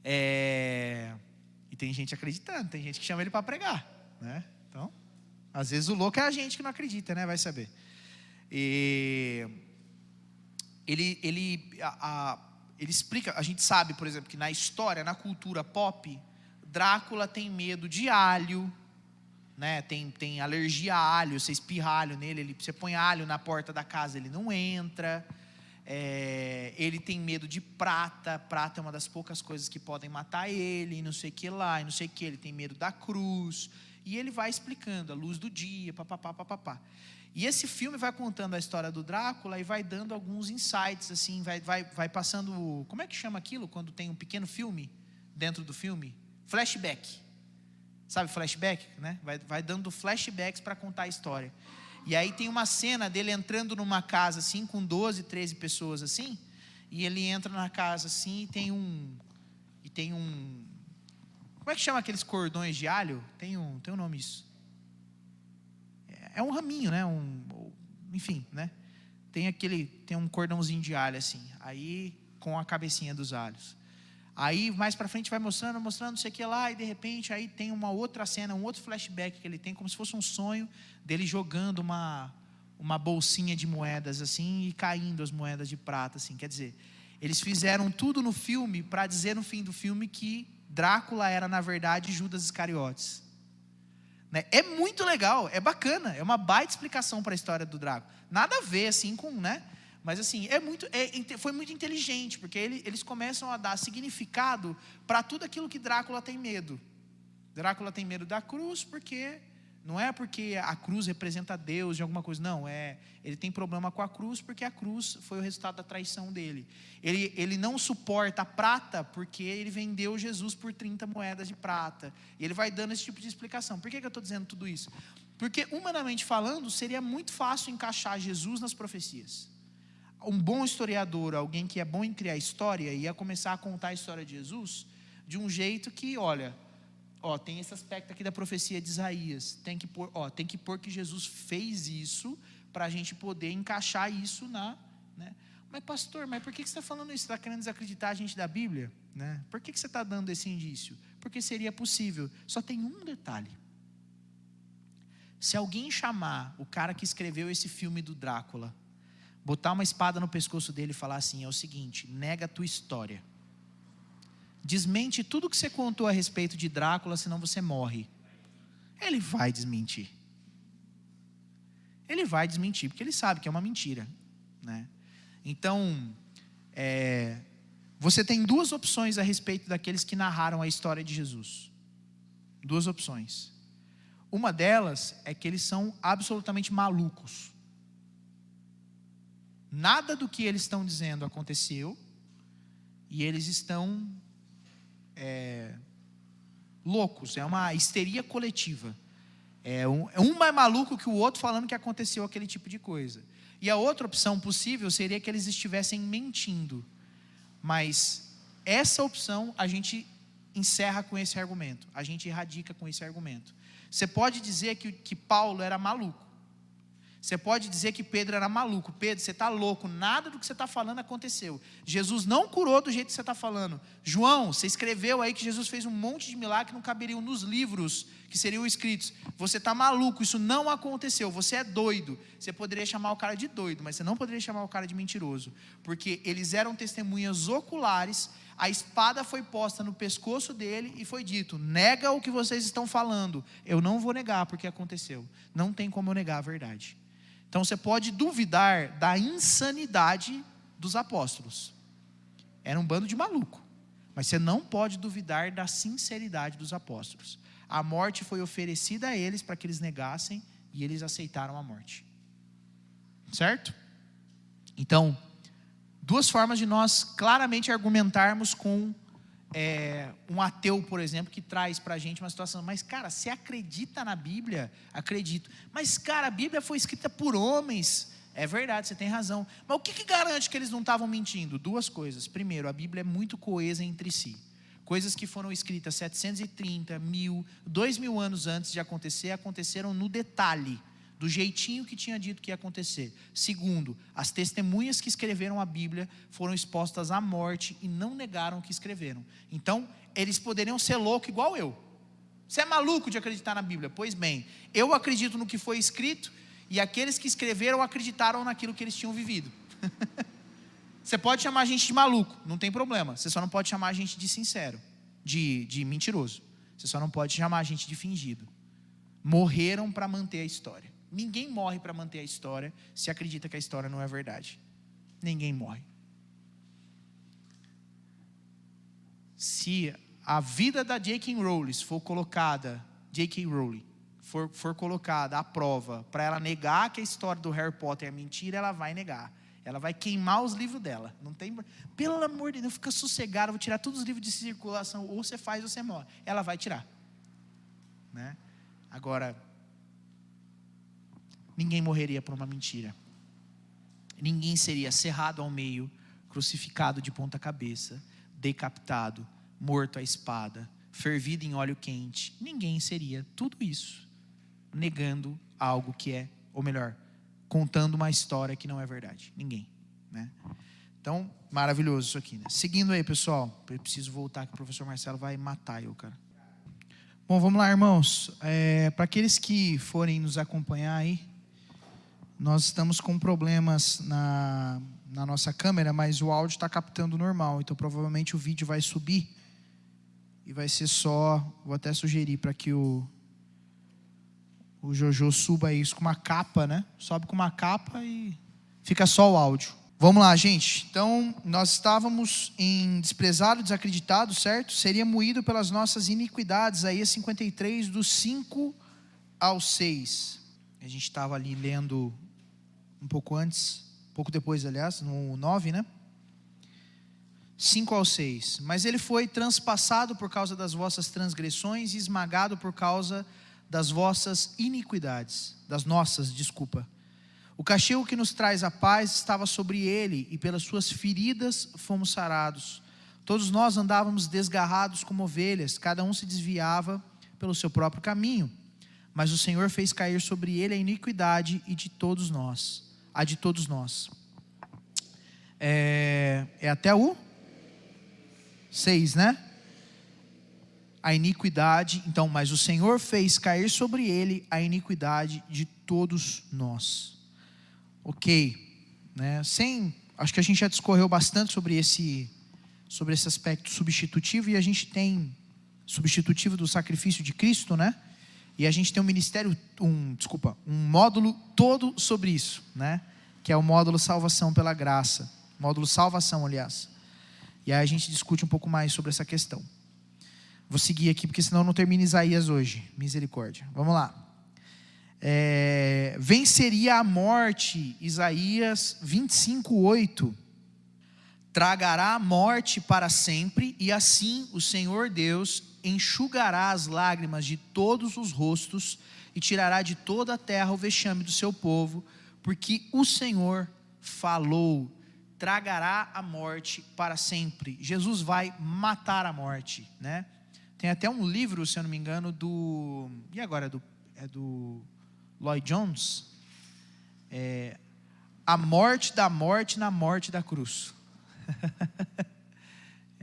E tem gente acreditando, tem gente que chama ele para pregar, né? Então, às vezes o louco é a gente que não acredita, né? Vai saber. Ele explica, a gente sabe, por exemplo, que na história, na cultura pop, Drácula tem medo de alho, né? Tem alergia a alho, você espirra alho nele, você põe alho na porta da casa, ele não entra. Ele tem medo de prata é uma das poucas coisas que podem matar ele, e não sei o que lá, e não sei o que, ele tem medo da cruz, e ele vai explicando a luz do dia, papapá. E esse filme vai contando a história do Drácula e vai dando alguns insights, assim, vai passando, como é que chama aquilo quando tem um pequeno filme dentro do filme? Flashback. Sabe flashback, né? Vai dando flashbacks para contar a história. E aí tem uma cena dele entrando numa casa assim, com 12, 13 pessoas assim, e ele entra na casa assim e tem um Como é que chama aqueles cordões de alho? Tem um nome isso. É um raminho, né? Enfim, né? Tem um cordãozinho de alho assim. Aí com a cabecinha dos alhos. Aí mais para frente vai mostrando, não sei o que lá, e de repente aí tem uma outra cena, um outro flashback que ele tem, como se fosse um sonho dele jogando uma bolsinha de moedas assim e caindo as moedas de prata assim. Quer dizer, eles fizeram tudo no filme para dizer no fim do filme que Drácula era na verdade Judas Iscariotes, né? É muito legal, é bacana, é uma baita explicação para a história do Drácula. Nada a ver assim com, né? Mas assim, foi muito inteligente, porque eles começam a dar significado para tudo aquilo que Drácula tem medo. Drácula tem medo da cruz porque não é porque a cruz representa Deus de alguma coisa, não, ele tem problema com a cruz porque a cruz foi o resultado da traição dele. Ele não suporta a prata porque ele vendeu Jesus por 30 moedas de prata. E ele vai dando esse tipo de explicação. Por que eu estou dizendo tudo isso? Porque humanamente falando, seria muito fácil encaixar Jesus nas profecias. Um bom historiador, alguém que é bom em criar história, ia começar a contar a história de Jesus de um jeito que, olha, tem esse aspecto aqui da profecia de Isaías, tem que pôr que Jesus fez isso, para a gente poder encaixar isso né? Mas pastor, por que você está falando isso? Você está querendo desacreditar a gente da Bíblia? Né? Por que você está dando esse indício? Porque seria possível. Só tem um detalhe. Se alguém chamar o cara que escreveu esse filme do Drácula, botar uma espada no pescoço dele e falar assim, é o seguinte, nega a tua história, desmente tudo que você contou a respeito de Drácula, senão você morre. Ele vai desmentir. Ele vai desmentir, porque ele sabe que é uma mentira, né? Então, você tem duas opções a respeito daqueles que narraram a história de Jesus. Duas opções. Uma delas é que eles são absolutamente malucos. Nada do que eles estão dizendo aconteceu, e eles estão loucos, é uma histeria coletiva. Um mais maluco que o outro falando que aconteceu aquele tipo de coisa. E a outra opção possível seria que eles estivessem mentindo. Mas essa opção a gente encerra com esse argumento, a gente erradica com esse argumento. Você pode dizer que Paulo era maluco. Você pode dizer que Pedro era maluco. Pedro, você está louco, nada do que você está falando aconteceu. Jesus não curou do jeito que você está falando. João, você escreveu aí que Jesus fez um monte de milagres que não caberiam nos livros que seriam escritos. Você está maluco, isso não aconteceu, você é doido. Você poderia chamar o cara de doido, mas você não poderia chamar o cara de mentiroso. Porque eles eram testemunhas oculares, a espada foi posta no pescoço dele e foi dito, nega o que vocês estão falando. Eu não vou negar porque aconteceu. Não tem como eu negar a verdade. Então você pode duvidar da insanidade dos apóstolos. Era um bando de maluco. Mas você não pode duvidar da sinceridade dos apóstolos. A morte foi oferecida a eles para que eles negassem, e eles aceitaram a morte. Certo? Então, duas formas de nós claramente argumentarmos com um ateu, por exemplo, que traz para a gente uma situação, mas cara, você acredita na Bíblia? Acredito. Mas cara, a Bíblia foi escrita por homens. É verdade, você tem razão. Mas o que garante que eles não estavam mentindo? Duas coisas. Primeiro, a Bíblia é muito coesa entre si. Coisas que foram escritas 730, 1000, 2000 anos antes de acontecer, aconteceram no detalhe, do jeitinho que tinha dito que ia acontecer. Segundo, as testemunhas que escreveram a Bíblia foram expostas à morte e não negaram o que escreveram. Então, eles poderiam ser loucos igual eu. Você é maluco de acreditar na Bíblia? Pois bem, eu acredito no que foi escrito, e aqueles que escreveram acreditaram naquilo que eles tinham vivido. Você pode chamar a gente de maluco, não tem problema. Você só não pode chamar a gente de sincero, de mentiroso. Você só não pode chamar a gente de fingido. Morreram para manter a história. Ninguém morre para manter a história se acredita que a história não é verdade. Ninguém morre. Se a vida da J.K. Rowling for colocada, for colocada à prova para ela negar que a história do Harry Potter é mentira, ela vai negar. Ela vai queimar os livros dela. Não tem, pelo amor de Deus, fica sossegada, vou tirar todos os livros de circulação, ou você faz ou você morre. Ela vai tirar. Né? Agora, ninguém morreria por uma mentira. Ninguém seria cerrado ao meio, crucificado de ponta cabeça, decapitado, morto à espada, fervida em óleo quente, ninguém seria tudo isso, negando algo que é, ou melhor, contando uma história que não é verdade. Ninguém, né? Então, maravilhoso isso aqui, né? Seguindo aí, pessoal. Eu preciso voltar que o professor Marcelo vai matar eu, cara. Bom, vamos lá, irmãos. Para aqueles que forem nos acompanhar aí, nós estamos com problemas na nossa câmera, mas o áudio está captando normal. Então, provavelmente o vídeo vai subir e vai ser só... Vou até sugerir para que o Jojo suba isso com uma capa, né? Sobe com uma capa e fica só o áudio. Vamos lá, gente. Então, nós estávamos em desprezado, desacreditado, certo? Seria moído pelas nossas iniquidades. Isaías 53, do 5 ao 6. A gente estava ali lendo um pouco antes, pouco depois, aliás, no 9, né? 5 ao 6. Mas ele foi transpassado por causa das vossas transgressões e esmagado por causa das vossas iniquidades. Das nossas, desculpa. O castigo que nos traz a paz estava sobre ele, e pelas suas feridas fomos sarados. Todos nós andávamos desgarrados como ovelhas, cada um se desviava pelo seu próprio caminho. Mas o Senhor fez cair sobre ele a iniquidade a de todos nós. É até o 6, né? A iniquidade, então, mas o Senhor fez cair sobre ele a iniquidade de todos nós. Ok, né? Acho que a gente já discorreu bastante sobre esse aspecto substitutivo, e a gente tem substitutivo do sacrifício de Cristo, né? E a gente tem um módulo todo sobre isso, né? Que é o módulo salvação pela graça, módulo salvação, aliás. E aí a gente discute um pouco mais sobre essa questão. Vou seguir aqui, porque senão eu não termino Isaías hoje, misericórdia. Vamos lá. Venceria a morte, Isaías 25:8. Tragará a morte para sempre, e assim o Senhor Deus enxugará as lágrimas de todos os rostos e tirará de toda a terra o vexame do seu povo, porque o Senhor falou. Tragará a morte para sempre. Jesus vai matar a morte, né? Tem até um livro, se eu não me engano, é do Lloyd Jones, A Morte da Morte na Morte da Cruz.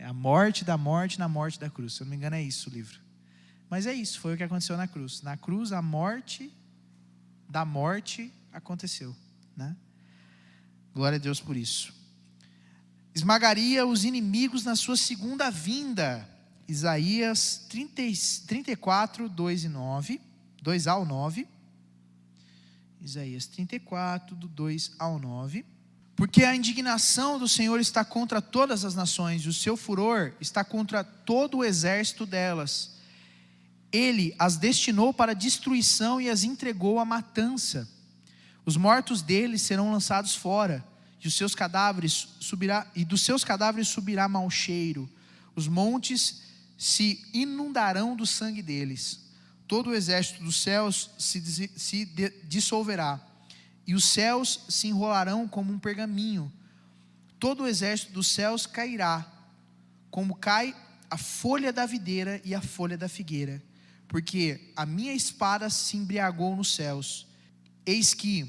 A morte da morte na morte da cruz. Se eu não me engano, é isso o livro. Mas é isso, foi o que aconteceu na cruz. Na cruz, a morte da morte aconteceu, né? Glória a Deus por isso. Esmagaria os inimigos na sua segunda vinda. Isaías 34, 2 ao 9. Isaías 34, do 2 ao 9. Porque a indignação do Senhor está contra todas as nações, e o seu furor está contra todo o exército delas. Ele as destinou para destruição e as entregou à matança. Os mortos deles serão lançados fora, e dos seus cadáveres subirá mau cheiro. Os montes se inundarão do sangue deles. Todo o exército dos céus se dissolverá, e os céus se enrolarão como um pergaminho. Todo o exército dos céus cairá, como cai a folha da videira e a folha da figueira, porque a minha espada se embriagou nos céus. Eis que,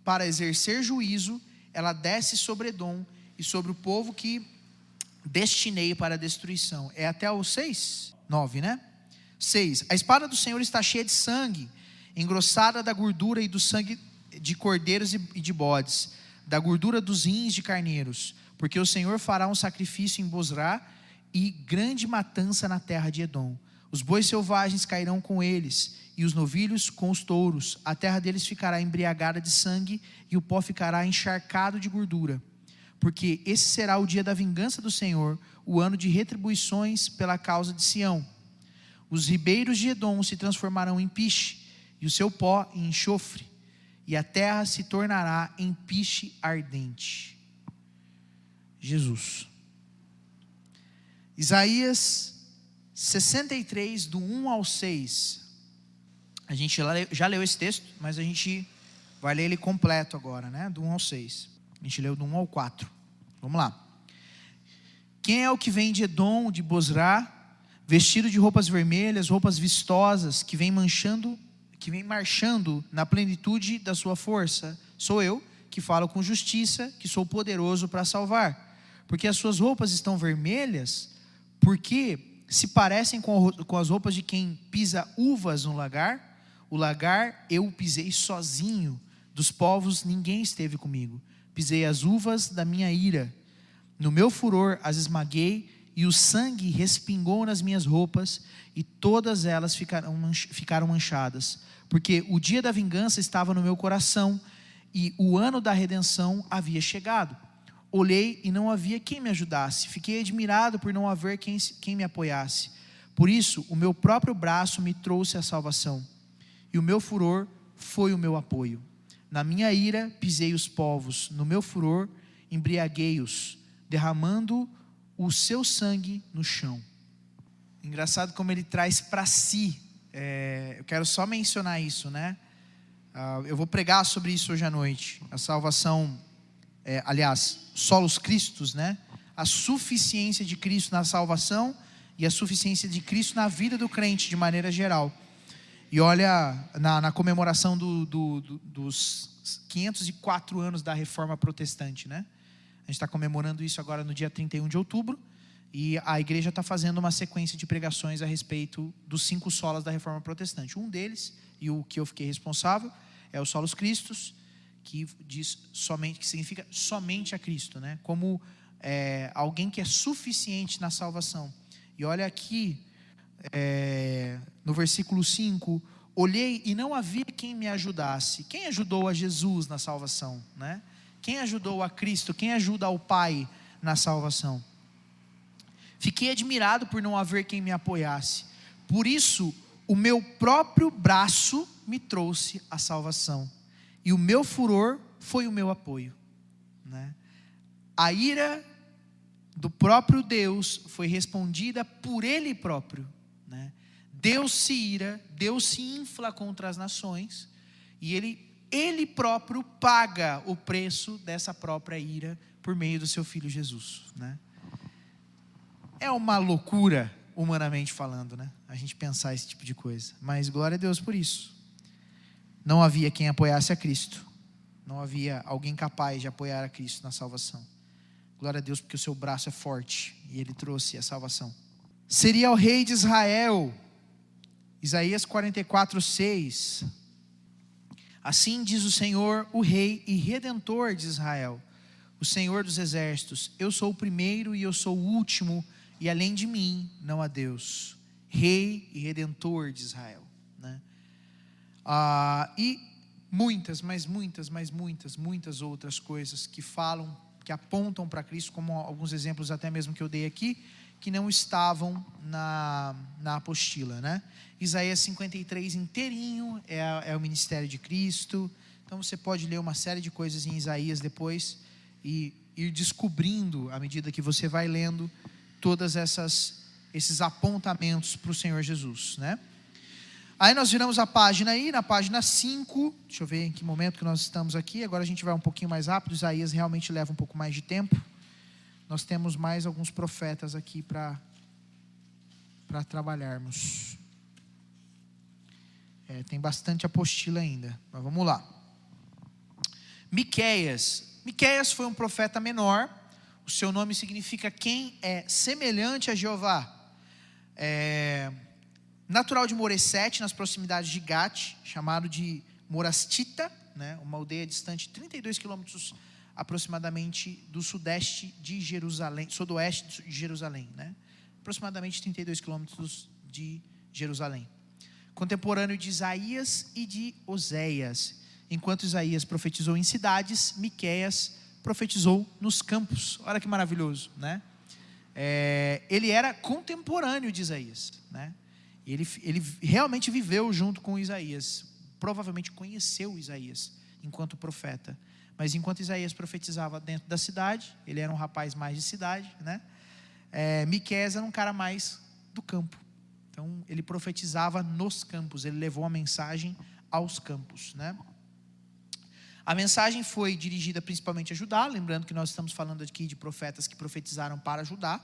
para exercer juízo, ela desce sobre Edom e sobre o povo que destinei para a destruição. É até o 6, 9, né? 6. A espada do Senhor está cheia de sangue, engrossada da gordura e do sangue de cordeiros e de bodes, da gordura dos rins de carneiros, porque o Senhor fará um sacrifício em Bozrá e grande matança na terra de Edom. Os bois selvagens cairão com eles, e os novilhos com os touros. A terra deles ficará embriagada de sangue, e o pó ficará encharcado de gordura. Porque esse será o dia da vingança do Senhor, o ano de retribuições pela causa de Sião. Os ribeiros de Edom se transformarão em piche, e o seu pó em enxofre, e a terra se tornará em piche ardente. Jesus. Isaías 63, do 1 ao 6. A gente já leu esse texto, mas a gente vai ler ele completo agora, né? Do 1 ao 6. A gente leu do 1 ao 4. Vamos lá. Quem é o que vem de Edom, de Bozrá? vestido de roupas vermelhas, roupas vistosas, que vem marchando na plenitude da sua força. Sou eu que falo com justiça, que sou poderoso para salvar. Porque as suas roupas estão vermelhas, porque se parecem com as roupas de quem pisa uvas no lagar. O lagar eu pisei sozinho, dos povos ninguém esteve comigo. Pisei as uvas da minha ira, no meu furor as esmaguei, e o sangue respingou nas minhas roupas, e todas elas ficaram manchadas. Porque o dia da vingança estava no meu coração, e o ano da redenção havia chegado. Olhei e não havia quem me ajudasse, fiquei admirado por não haver quem me apoiasse. Por isso o meu próprio braço me trouxe a salvação, e o meu furor foi o meu apoio. Na minha ira pisei os povos, no meu furor embriaguei-os, derramando o seu sangue no chão. Engraçado como ele traz para si. Eu quero só mencionar isso, né? Eu vou pregar sobre isso hoje à noite. A salvação, solos Christus, né? A suficiência de Cristo na salvação e a suficiência de Cristo na vida do crente de maneira geral. E olha, na comemoração dos 504 anos da Reforma Protestante, né? A gente está comemorando isso agora no dia 31 de outubro. E a igreja está fazendo uma sequência de pregações a respeito dos 5 solas da Reforma Protestante. Um deles, e o que eu fiquei responsável, é o Solos Christus, que significa somente a Cristo, né? Como alguém que é suficiente na salvação. E olha aqui, no versículo 5, olhei e não havia quem me ajudasse. Quem ajudou a Jesus na salvação, né? Quem ajudou a Cristo? Quem ajuda ao Pai na salvação? Fiquei admirado por não haver quem me apoiasse. Por isso, o meu próprio braço me trouxe a salvação, e o meu furor foi o meu apoio, né? A ira do próprio Deus foi respondida por Ele próprio, né? Deus se ira, Deus se infla contra as nações, e Ele próprio paga o preço dessa própria ira por meio do seu Filho Jesus, né? É uma loucura, humanamente falando, né? A gente pensar esse tipo de coisa. Mas glória a Deus por isso. Não havia quem apoiasse a Cristo. Não havia alguém capaz de apoiar a Cristo na salvação. Glória a Deus porque o seu braço é forte e Ele trouxe a salvação. Seria o rei de Israel. Isaías 44:6. Assim diz o Senhor, o rei e redentor de Israel, o Senhor dos exércitos: eu sou o primeiro e eu sou o último, e além de mim não há Deus. Rei e redentor de Israel, né? E muitas outras coisas que falam, que apontam para Cristo, como alguns exemplos até mesmo que eu dei aqui, que não estavam na apostila, né? Isaías 53 inteirinho é o ministério de Cristo. Então você pode ler uma série de coisas em Isaías depois e ir descobrindo, à medida que você vai lendo, todas esses apontamentos para o Senhor Jesus, né? Aí nós viramos a página aí, na página 5, deixa eu ver em que momento que nós estamos aqui. Agora a gente vai um pouquinho mais rápido. Isaías realmente leva um pouco mais de tempo. Nós temos mais alguns profetas aqui para trabalharmos. Tem bastante apostila ainda, mas vamos lá. Miqueias foi um profeta menor. O seu nome significa quem é semelhante a Jeová. Natural de Moresete, nas proximidades de Gate, chamado de Morastita, né? Uma aldeia distante 32 quilômetros aproximadamente do sudoeste de Jerusalém, né? Aproximadamente 32 quilômetros de Jerusalém. Contemporâneo de Isaías e de Oséias. Enquanto Isaías profetizou em cidades, Miqueias profetizou nos campos. Olha que maravilhoso, né? Ele era contemporâneo de Isaías, né? Ele realmente viveu junto com Isaías. Provavelmente conheceu Isaías enquanto profeta. Mas enquanto Isaías profetizava dentro da cidade, ele era um rapaz mais de cidade, né? Miqueias era um cara mais do campo. Então ele profetizava nos campos. Ele levou a mensagem aos campos, né? A mensagem foi dirigida principalmente a Judá. Lembrando que nós estamos falando aqui de profetas que profetizaram para Judá.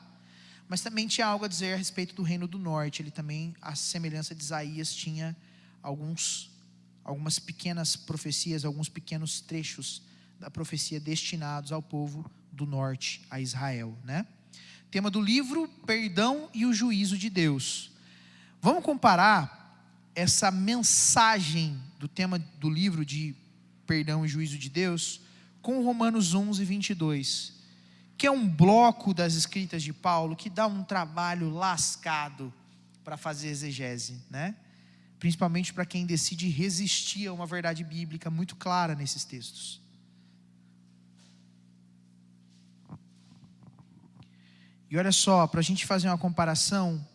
mas também tinha algo a dizer a respeito do reino do norte. Ele também, à semelhança de Isaías, tinha algumas pequenas profecias, alguns pequenos trechos da profecia destinados ao povo do norte, a Israel, né? Tema do livro: perdão e o juízo de Deus. Vamos comparar essa mensagem do tema do livro de perdão e juízo de Deus com Romanos 11, 22, que é um bloco das escritas de Paulo que dá um trabalho lascado para fazer exegese, né? Principalmente para quem decide resistir a uma verdade bíblica muito clara nesses textos. E olha só, para a gente fazer uma comparação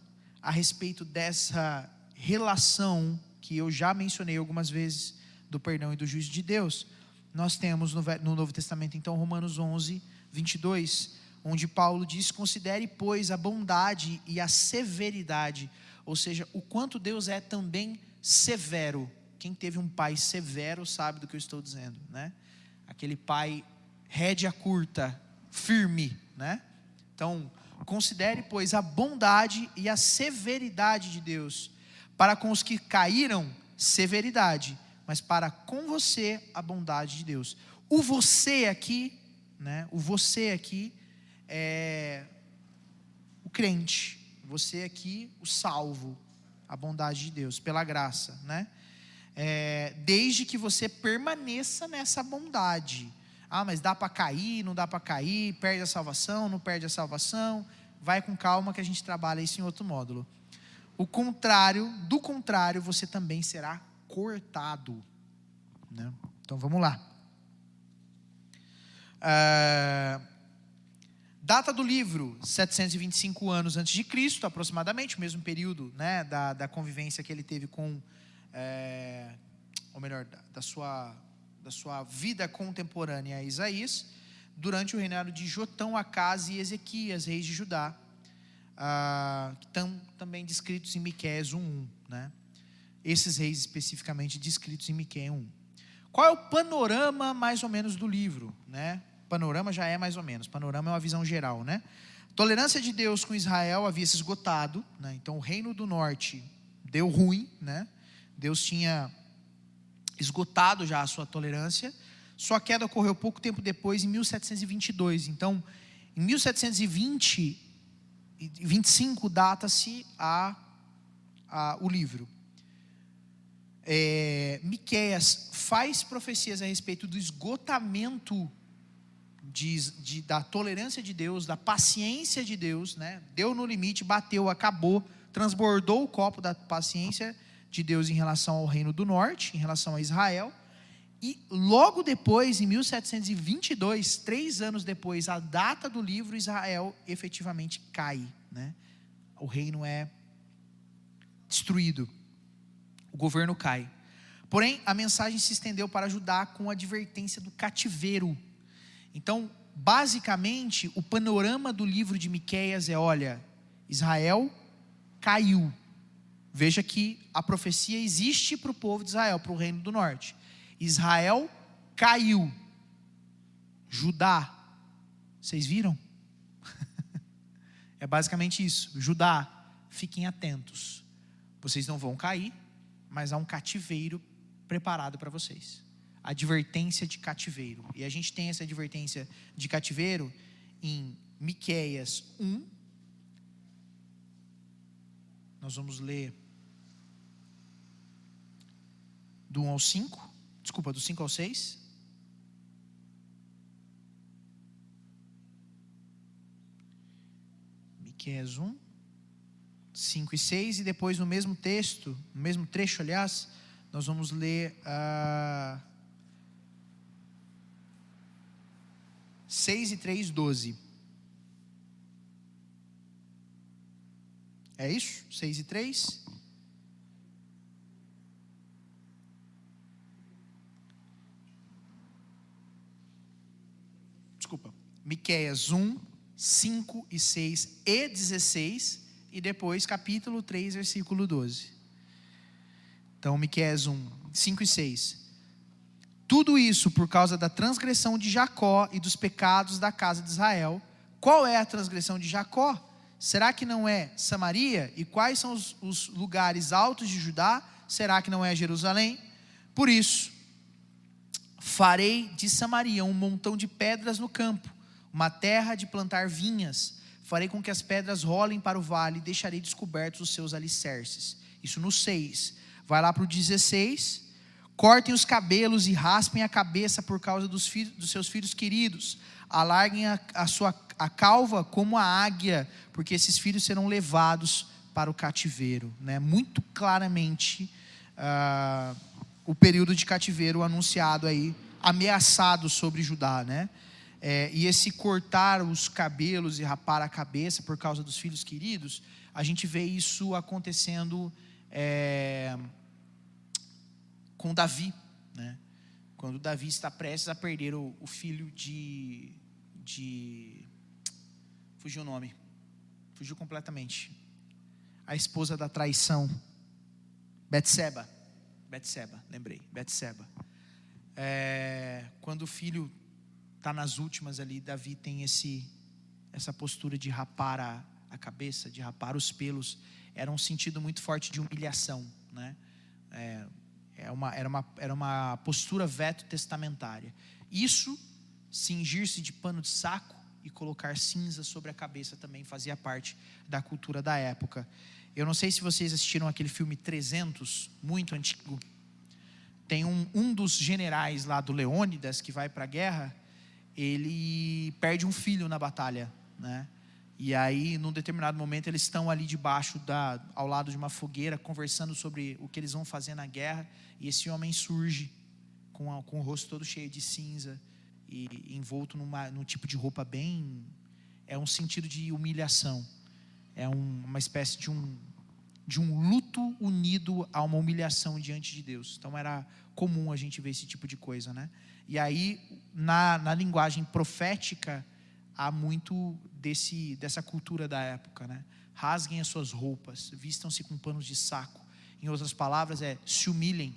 a respeito dessa relação que eu já mencionei algumas vezes, do perdão e do juízo de Deus, nós temos no Novo Testamento, então, Romanos 11, 22, onde Paulo diz: considere, pois, a bondade e a severidade, ou seja, o quanto Deus é também severo. Quem teve um pai severo sabe do que eu estou dizendo, né? Aquele pai rédea curta, firme, né? Então, considere, pois, a bondade e a severidade de Deus. Para com os que caíram, severidade, mas para com você, a bondade de Deus. O você aqui, né? O você aqui é o crente. Você aqui, o salvo. A bondade de Deus, pela graça, né? Desde que você permaneça nessa bondade. Ah, mas dá para cair, não dá para cair, perde a salvação, não perde a salvação. Vai com calma que a gente trabalha isso em outro módulo. Do contrário, você também será cortado, né? Então vamos lá. Data do livro: 725 anos antes de Cristo, aproximadamente, o mesmo período, né, da convivência que ele teve com, ou melhor, da sua vida contemporânea a Isaías, durante o reinado de Jotão, Acás e Ezequias, reis de Judá, que estão também descritos em Miqueias 1:1, né? Esses reis especificamente descritos em Miqueias 1. Qual é o panorama mais ou menos do livro, né? Panorama já é mais ou menos, panorama é uma visão geral, né? A tolerância de Deus com Israel havia se esgotado, né? Então o reino do norte deu ruim, né? Deus tinha esgotado já a sua tolerância. Sua queda ocorreu pouco tempo depois, em 1722. Então, em 1725 data-se o livro. Miqueias faz profecias a respeito do esgotamento da tolerância de Deus, da paciência de Deus, né? Deu no limite, bateu, acabou, transbordou o copo da paciência de Deus em relação ao reino do norte, em relação a Israel. E logo depois, em 1722, 3 anos depois, a data do livro, Israel efetivamente cai, né? O reino é destruído, o governo cai. Porém, a mensagem se estendeu para Judá com a advertência do cativeiro. Então, basicamente, o panorama do livro de Miqueias é: olha, Israel caiu. Veja que a profecia existe para o povo de Israel, para o reino do norte. Israel caiu. Judá, vocês viram? É basicamente isso. Judá, fiquem atentos. Vocês não vão cair, mas há um cativeiro preparado para vocês. Advertência de cativeiro. E a gente tem essa advertência de cativeiro em Miqueias 1. Nós vamos ler do 1 ao 5. Desculpa, do 5 ao 6. Miqueias 1, 5 e 6. E depois no mesmo texto, no mesmo trecho, aliás, nós vamos ler 6 e 3, 12. É isso? 6 e 3? Desculpa. Miqueias 1, 5 e 6 e 16. E depois capítulo 3, versículo 12. Então, Miqueias 1, 5 e 6. Tudo isso por causa da transgressão de Jacó e dos pecados da casa de Israel. Qual é a transgressão de Jacó? Será que não é Samaria? E quais são os lugares altos de Judá? Será que não é Jerusalém? Por isso, farei de Samaria um montão de pedras no campo, uma terra de plantar vinhas. Farei com que as pedras rolem para o vale e deixarei descobertos os seus alicerces. Isso no 6. Vai lá para o 16. Cortem os cabelos e raspem a cabeça por causa dos seus filhos queridos. Alarguem a calva como a águia, porque esses filhos serão levados para o cativeiro. Né? Muito claramente o período de cativeiro anunciado aí, ameaçado sobre Judá, né? E esse cortar os cabelos e rapar a cabeça por causa dos filhos queridos, a gente vê isso acontecendo com Davi, né? Quando Davi está prestes a perder o filho fugiu o nome, fugiu completamente, a esposa da traição, Betseba, lembrei, Betseba. Quando o filho está nas últimas ali, Davi tem essa postura de rapar a cabeça, de rapar os pelos. Era um sentido muito forte de humilhação, né? Era uma postura veto-testamentária. Isso, cingir-se de pano de saco e colocar cinza sobre a cabeça também fazia parte da cultura da época. Eu não sei se vocês assistiram aquele filme 300, muito antigo. Tem um dos generais lá do Leônidas que vai para a guerra, ele perde um filho na batalha, né? E aí, num determinado momento, eles estão ali debaixo ao lado de uma fogueira, conversando sobre o que eles vão fazer na guerra, e esse homem surge com o rosto todo cheio de cinza e envolto num tipo de roupa bem... É um sentido de humilhação, uma espécie de um luto unido a uma humilhação diante de Deus. Então era comum a gente ver esse tipo de coisa, né? E aí, na linguagem profética, há muito dessa cultura da época, né? Rasguem as suas roupas, vistam-se com panos de saco. Em outras palavras, se humilhem,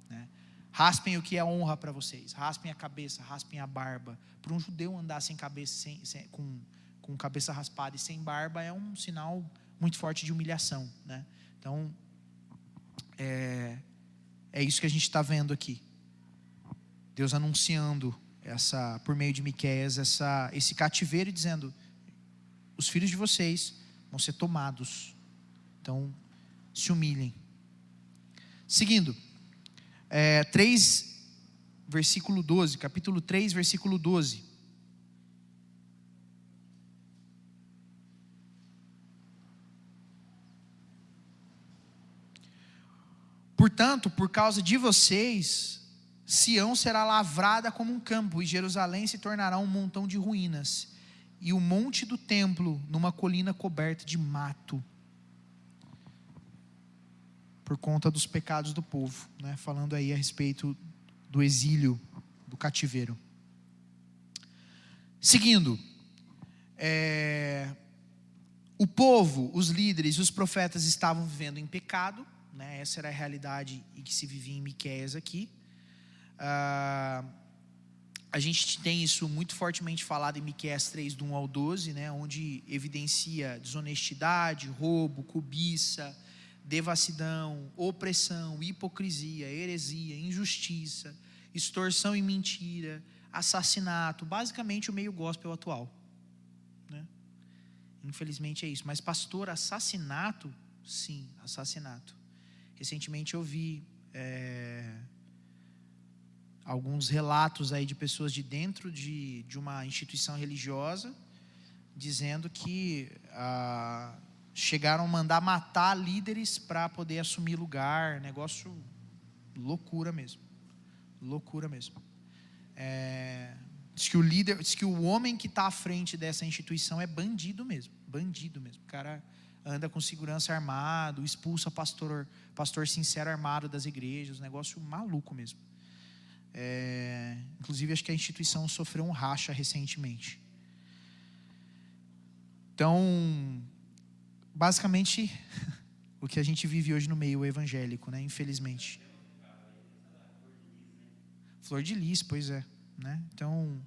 né? Raspem o que é honra para vocês, raspem a cabeça, raspem a barba. Para um judeu andar sem cabeça, com cabeça raspada e sem barba, é um sinal muito forte de humilhação, né? Então, é isso que a gente está vendo aqui. Deus anunciando por meio de Miqueias, esse cativeiro, e dizendo: os filhos de vocês vão ser tomados. Então, se humilhem. Seguindo, 3, versículo 12, capítulo 3, versículo 12. Portanto, por causa de vocês, Sião será lavrada como um campo, e Jerusalém se tornará um montão de ruínas, e o monte do templo numa colina coberta de mato, por conta dos pecados do povo, né? Falando aí a respeito do exílio, do cativeiro. Seguindo, o povo, os líderes, os profetas estavam vivendo em pecado, né? Essa era a realidade em que se vivia em Miqueias aqui. A gente tem isso muito fortemente falado em Miqueias 3, do 1 ao 12, né? Onde evidencia desonestidade, roubo, cobiça, devassidão, opressão, hipocrisia, heresia, injustiça, extorsão e mentira, assassinato, basicamente o meio gospel atual, né? Infelizmente é isso. Mas pastor, assassinato? Sim, assassinato. Recentemente eu vi alguns relatos aí de pessoas de dentro de uma instituição religiosa, dizendo que chegaram a mandar matar líderes para poder assumir lugar. Negócio, loucura mesmo. Diz que o homem que está à frente dessa instituição é bandido mesmo. O cara anda com segurança armado, expulsa pastor sincero armado das igrejas. Negócio maluco mesmo. Inclusive acho que a instituição sofreu um racha recentemente. Então, basicamente, o que a gente vive hoje no meio evangélico, né? Infelizmente. Flor de Lis, pois é, né? Então,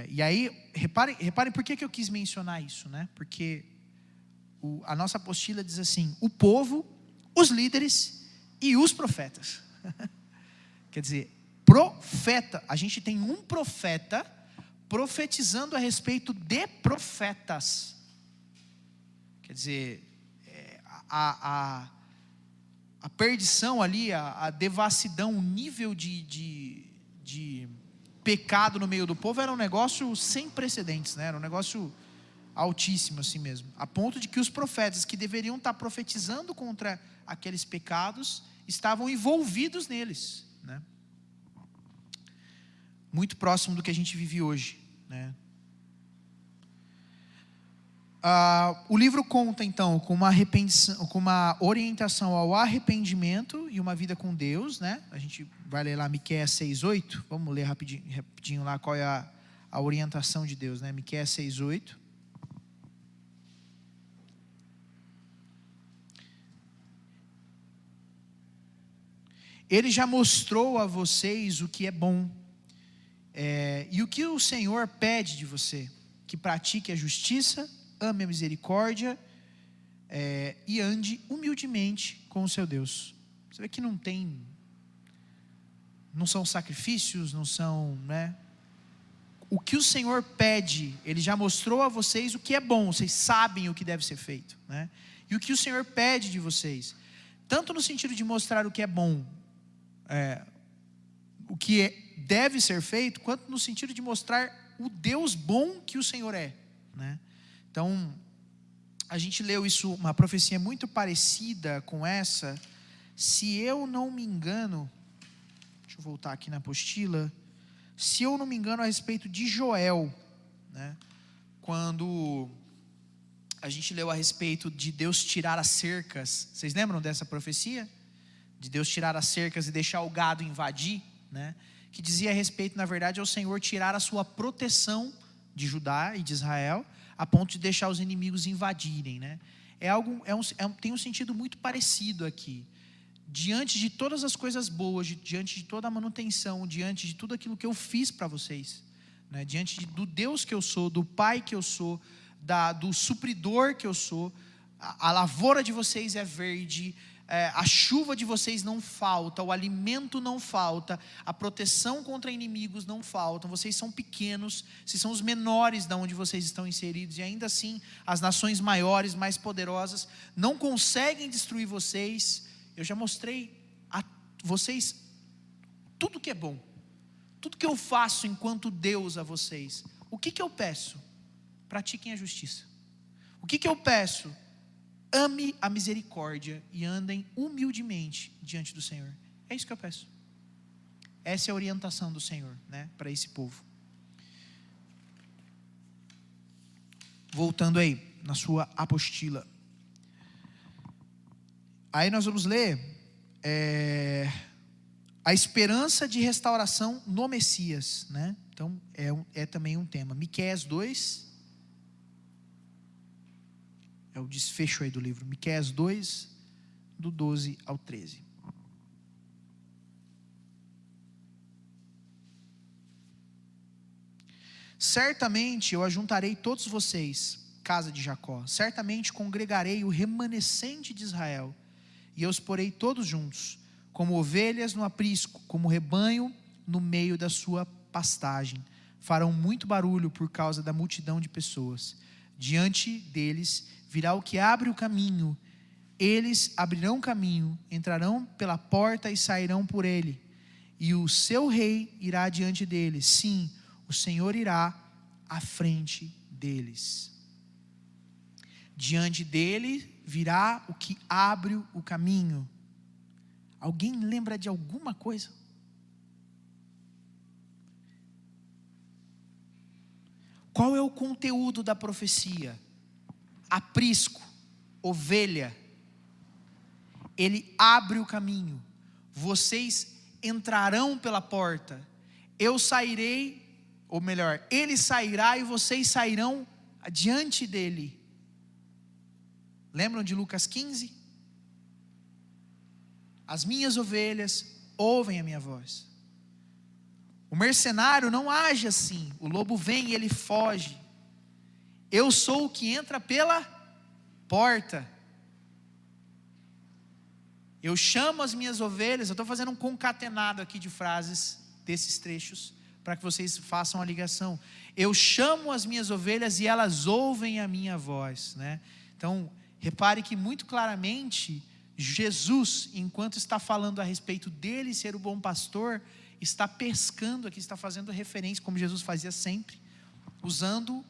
e aí, reparem por que eu quis mencionar isso, né? Porque a nossa apostila diz assim: o povo, os líderes e os profetas. Quer dizer, profeta, a gente tem um profeta profetizando a respeito de profetas. Quer dizer, a perdição ali, a devassidão, o nível de pecado no meio do povo era um negócio sem precedentes, né? Era um negócio altíssimo assim mesmo, a ponto de que os profetas que deveriam estar profetizando contra aqueles pecados estavam envolvidos neles, né? Muito próximo do que a gente vive hoje, né? O livro conta então com uma orientação ao arrependimento e uma vida com Deus, né? A gente vai ler lá Miqueias 6:8. Vamos ler rapidinho lá qual é a orientação de Deus, né? Miqueias 6:8. Ele já mostrou a vocês o que é bom, e o que o Senhor pede de você: que pratique a justiça, ame a misericórdia, e ande humildemente com o seu Deus. Você vê que não são sacrifícios, não são, né? O que o Senhor pede, Ele já mostrou a vocês o que é bom, vocês sabem o que deve ser feito, né? E o que o Senhor pede de vocês, tanto no sentido de mostrar o que é bom, o que deve ser feito, quanto no sentido de mostrar o Deus bom que o Senhor é, né? Então, a gente leu isso, uma profecia muito parecida com essa, se eu não me engano, deixa eu voltar aqui na apostila, se eu não me engano, a respeito de Joel, né? Quando a gente leu a respeito de Deus tirar as cercas, vocês lembram dessa profecia? De Deus tirar as cercas e deixar o gado invadir, né? Que dizia a respeito, na verdade, ao Senhor tirar a sua proteção de Judá e de Israel, a ponto de deixar os inimigos invadirem, né? Tem um sentido muito parecido aqui. Diante de todas as coisas boas, diante de toda a manutenção, diante de tudo aquilo que eu fiz para vocês, né? Diante do Deus que eu sou, do Pai que eu sou, do supridor que eu sou, a lavoura de vocês é verde, a chuva de vocês não falta, o alimento não falta, a proteção contra inimigos não falta, vocês são pequenos, vocês são os menores de onde vocês estão inseridos, e ainda assim as nações maiores, mais poderosas, não conseguem destruir vocês. Eu já mostrei a vocês tudo que é bom, tudo que eu faço enquanto Deus a vocês. O que eu peço? Pratiquem a justiça. O que eu peço? Ame a misericórdia e andem humildemente diante do Senhor. É isso que eu peço. Essa é a orientação do Senhor, né, para esse povo. Voltando aí na sua apostila. Aí nós vamos ler a esperança de restauração no Messias, né? Então é também um tema. Miqueias 2. É o desfecho aí do livro, Miqueias 2, do 12 ao 13. Certamente eu ajuntarei todos vocês, casa de Jacó, certamente congregarei o remanescente de Israel, e eu os porei todos juntos, como ovelhas no aprisco, como rebanho no meio da sua pastagem. Farão muito barulho por causa da multidão de pessoas. Diante deles virá o que abre o caminho, eles abrirão caminho, entrarão pela porta e sairão por ele, e o seu rei irá diante deles. Sim, o Senhor irá à frente deles. Diante dele virá o que abre o caminho. Alguém lembra de alguma coisa? Qual é o conteúdo da profecia? Aprisco, ovelha. Ele abre o caminho. Vocês entrarão pela porta. Eu sairei, ou melhor, ele sairá e vocês sairão adiante dele. Lembram de Lucas 15? As minhas ovelhas ouvem a minha voz. O mercenário não age assim. O lobo vem e ele foge. Eu sou o que entra pela porta. Eu chamo as minhas ovelhas. Eu estou fazendo um concatenado aqui de frases desses trechos, para que vocês façam a ligação. Eu chamo as minhas ovelhas e elas ouvem a minha voz, né? Então, repare que muito claramente, Jesus, enquanto está falando a respeito dele ser o bom pastor, está pescando aqui, está fazendo referência, como Jesus fazia sempre, usando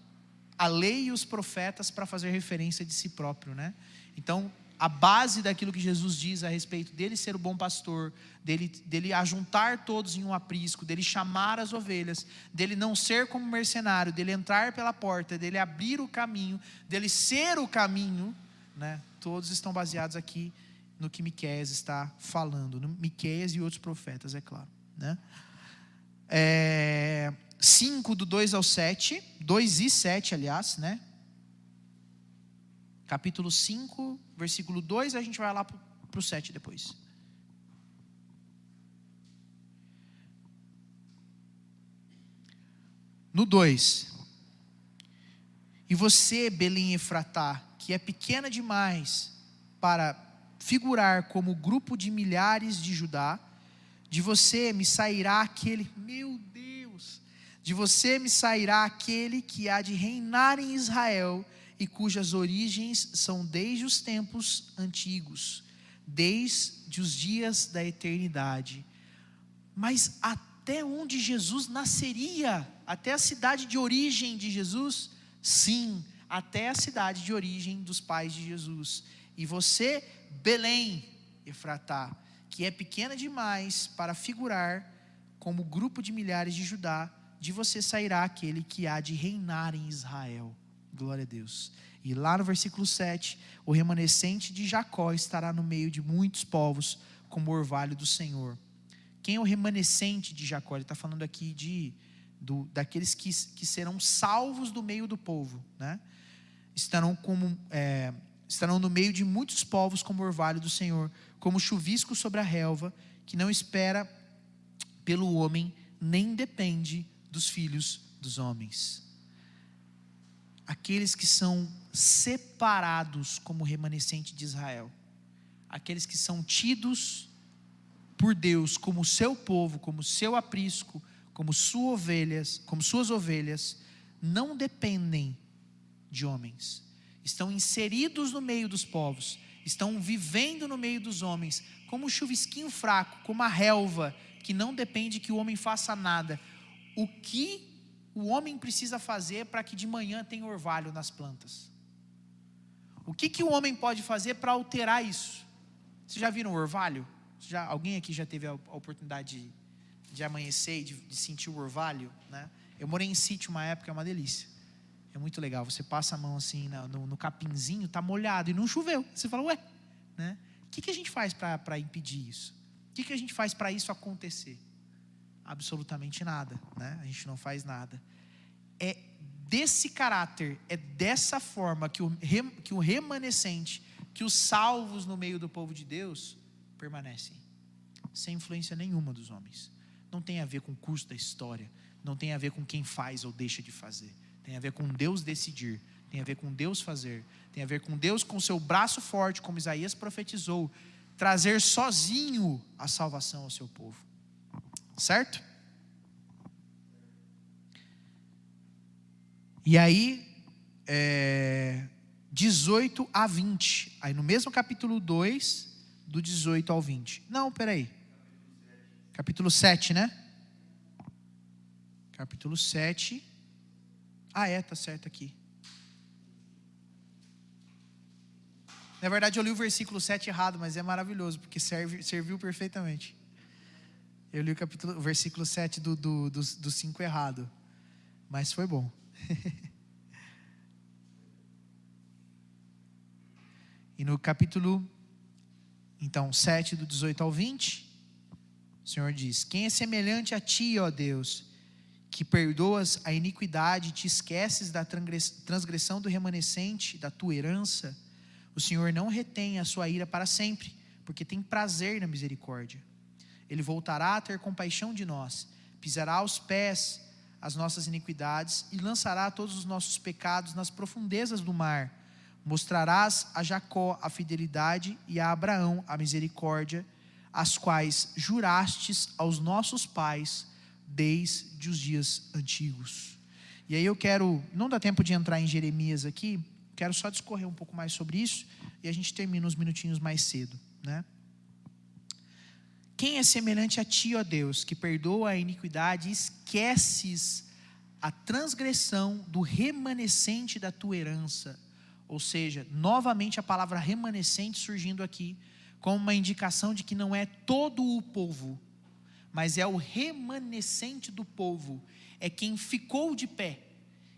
a lei e os profetas para fazer referência de si próprio, né? Então, a base daquilo que Jesus diz a respeito dele ser o bom pastor, dele ajuntar todos em um aprisco, dele chamar as ovelhas, dele não ser como mercenário, dele entrar pela porta, dele abrir o caminho, dele ser o caminho, né? Todos estão baseados aqui no que Miqueias está falando, no Miqueias e outros profetas, é claro, né? 5 do 2 ao 7, 2 e 7, aliás, né? Capítulo 5, versículo 2, a gente vai lá para o 7 depois. No 2: E você, Belém Efratá, que é pequena demais para figurar como grupo de milhares de Judá, de você me sairá aquele, meu Deus, de você me sairá aquele que há de reinar em Israel, e cujas origens são desde os tempos antigos, desde os dias da eternidade. Mas até onde Jesus nasceria? Até a cidade de origem de Jesus? Sim, até a cidade de origem dos pais de Jesus. E você, Belém Efratá, que é pequena demais para figurar como grupo de milhares de Judá, de você sairá aquele que há de reinar em Israel. Glória a Deus. E lá no versículo 7, o remanescente de Jacó estará no meio de muitos povos, como o orvalho do Senhor. Quem é o remanescente de Jacó? Ele está falando aqui daqueles que serão salvos do meio do povo, né? Estarão no meio de muitos povos, como o orvalho do Senhor, como chuvisco sobre a relva, que não espera pelo homem, nem depende dos filhos dos homens. Aqueles que são separados como remanescente de Israel, aqueles que são tidos por Deus como seu povo, como seu aprisco, como suas ovelhas, não dependem de homens, estão inseridos no meio dos povos, estão vivendo no meio dos homens, como um chuvisquinho fraco, como a relva, que não depende que o homem faça nada. O que o homem precisa fazer para que de manhã tenha orvalho nas plantas? O que o homem pode fazer para alterar isso? Vocês já viram o orvalho? Alguém aqui já teve a oportunidade de amanhecer e de sentir o orvalho, né? Eu morei em sítio uma época, é uma delícia. É muito legal, você passa a mão assim no capinzinho, está molhado e não choveu. Você fala, ué, né? O que a gente faz para impedir isso? O que a gente faz para isso acontecer? Absolutamente nada, né? A gente não faz nada. É desse caráter, é dessa forma que o remanescente, que os salvos no meio do povo de Deus permanecem, sem influência nenhuma dos homens. Não tem a ver com o curso da história, não tem a ver com quem faz ou deixa de fazer, tem a ver com Deus decidir, tem a ver com Deus fazer, tem a ver com Deus com seu braço forte, como Isaías profetizou, trazer sozinho a salvação ao seu povo. Certo? E aí, 18 a 20. Aí no mesmo capítulo 2, do 18 ao 20. Não, peraí. Capítulo 7, né? Capítulo 7. Tá certo aqui. Na verdade eu li o versículo 7 errado, mas é maravilhoso, porque serviu perfeitamente. Eu li o versículo 7 do 5 errado, mas foi bom. E no capítulo, então, 7 do 18 ao 20, o Senhor diz: quem é semelhante a ti, ó Deus, que perdoas a iniquidade e te esqueces da transgressão do remanescente da tua herança? O Senhor não retém a sua ira para sempre, porque tem prazer na misericórdia. Ele voltará a ter compaixão de nós, pisará aos pés as nossas iniquidades e lançará todos os nossos pecados nas profundezas do mar, mostrarás a Jacó a fidelidade e a Abraão a misericórdia, as quais jurastes aos nossos pais desde os dias antigos. E aí eu quero, não dá tempo de entrar em Jeremias aqui, quero só discorrer um pouco mais sobre isso, e a gente termina uns minutinhos mais cedo, né? Quem é semelhante a ti, ó Deus, que perdoa a iniquidade e esqueces a transgressão do remanescente da tua herança? Ou seja, novamente a palavra remanescente surgindo aqui, como uma indicação de que não é todo o povo, mas é o remanescente do povo, é quem ficou de pé,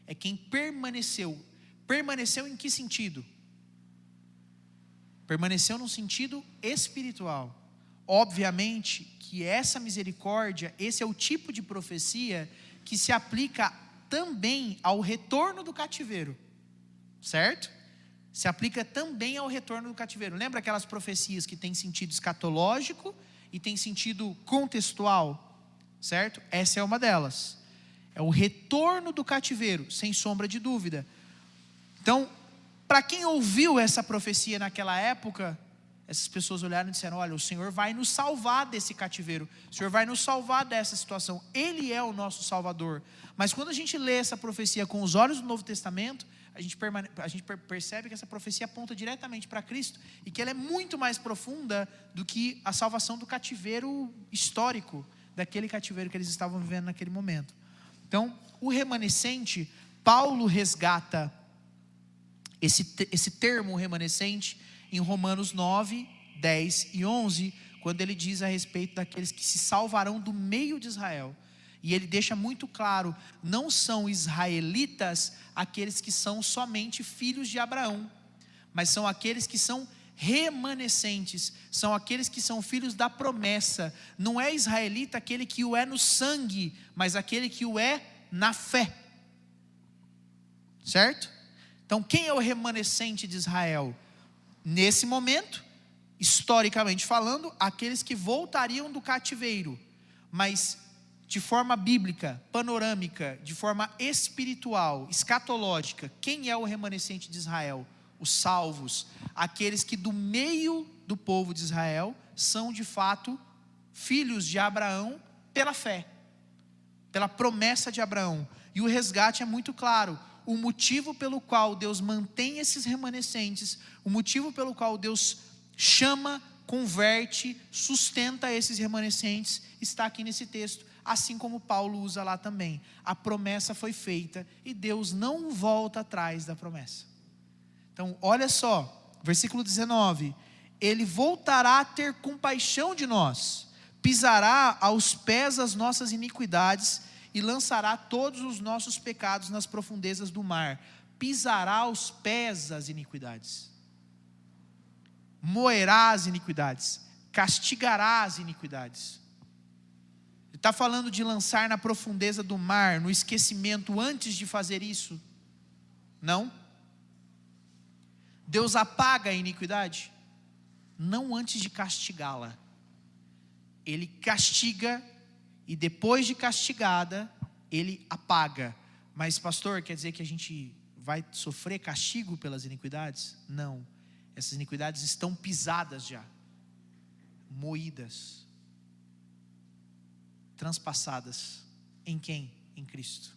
é quem permaneceu. Permaneceu em que sentido? Permaneceu no sentido espiritual. Obviamente que essa misericórdia, esse é o tipo de profecia que se aplica também ao retorno do cativeiro, certo? Se aplica também ao retorno do cativeiro. Lembra aquelas profecias que têm sentido escatológico e tem sentido contextual, certo? Essa é uma delas. É o retorno do cativeiro, sem sombra de dúvida. Então, para quem ouviu essa profecia naquela época, essas pessoas olharam e disseram: olha, o Senhor vai nos salvar desse cativeiro, o Senhor vai nos salvar dessa situação, Ele é o nosso Salvador. Mas quando a gente lê essa profecia com os olhos do Novo Testamento, a gente percebe que essa profecia aponta diretamente para Cristo, e que ela é muito mais profunda do que a salvação do cativeiro histórico, daquele cativeiro que eles estavam vivendo naquele momento. Então, o remanescente, Paulo resgata esse termo remanescente em Romanos 9, 10 e 11, quando ele diz a respeito daqueles que se salvarão do meio de Israel. E ele deixa muito claro, não são israelitas aqueles que são somente filhos de Abraão, mas são aqueles que são remanescentes, são aqueles que são filhos da promessa. Não é israelita aquele que o é no sangue, mas aquele que o é na fé, certo? Então quem é o remanescente de Israel? Nesse momento, historicamente falando, aqueles que voltariam do cativeiro, mas de forma bíblica, panorâmica, de forma espiritual, escatológica, quem é o remanescente de Israel? Os salvos, aqueles que do meio do povo de Israel são de fato filhos de Abraão pela fé, pela promessa de Abraão. E o resgate é muito claro. O motivo pelo qual Deus mantém esses remanescentes, o motivo pelo qual Deus chama, converte, sustenta esses remanescentes, está aqui nesse texto, assim como Paulo usa lá também. A promessa foi feita e Deus não volta atrás da promessa. Então, olha só, versículo 19: Ele voltará a ter compaixão de nós, pisará aos pés as nossas iniquidades e lançará todos os nossos pecados nas profundezas do mar. Pisará aos pés as iniquidades, moerá as iniquidades, castigará as iniquidades. Ele está falando de lançar na profundeza do mar, no esquecimento, antes de fazer isso? Não. Deus apaga a iniquidade? Não antes de castigá-la. Ele castiga, e depois de castigada, Ele apaga. Mas pastor, quer dizer que a gente vai sofrer castigo pelas iniquidades? Não. Essas iniquidades estão pisadas já, moídas, transpassadas. Em quem? Em Cristo.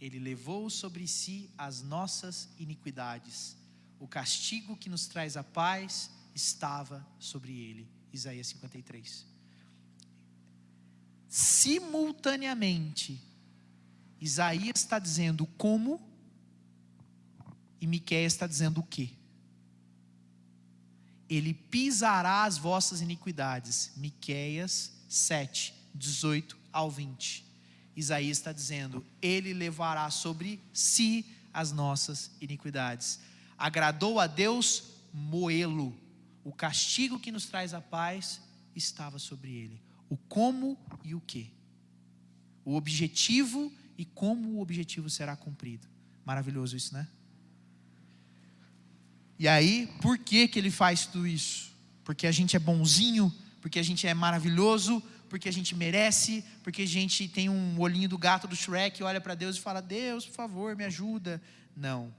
Ele levou sobre si as nossas iniquidades. O castigo que nos traz a paz estava sobre ele. Isaías 53. Simultaneamente, Isaías está dizendo como e Miqueias está dizendo o quê? Ele pisará as vossas iniquidades. Miqueias 7, 18 ao 20. Isaías está dizendo: Ele levará sobre si as nossas iniquidades. Agradou a Deus moê-lo. O castigo que nos traz a paz estava sobre ele. O como e o que. O objetivo e como o objetivo será cumprido. Maravilhoso isso, né? E aí, por que ele faz tudo isso? Porque a gente é bonzinho, porque a gente é maravilhoso, porque a gente merece, porque a gente tem um olhinho do gato do Shrek e olha para Deus e fala: Deus, por favor, me ajuda. Não.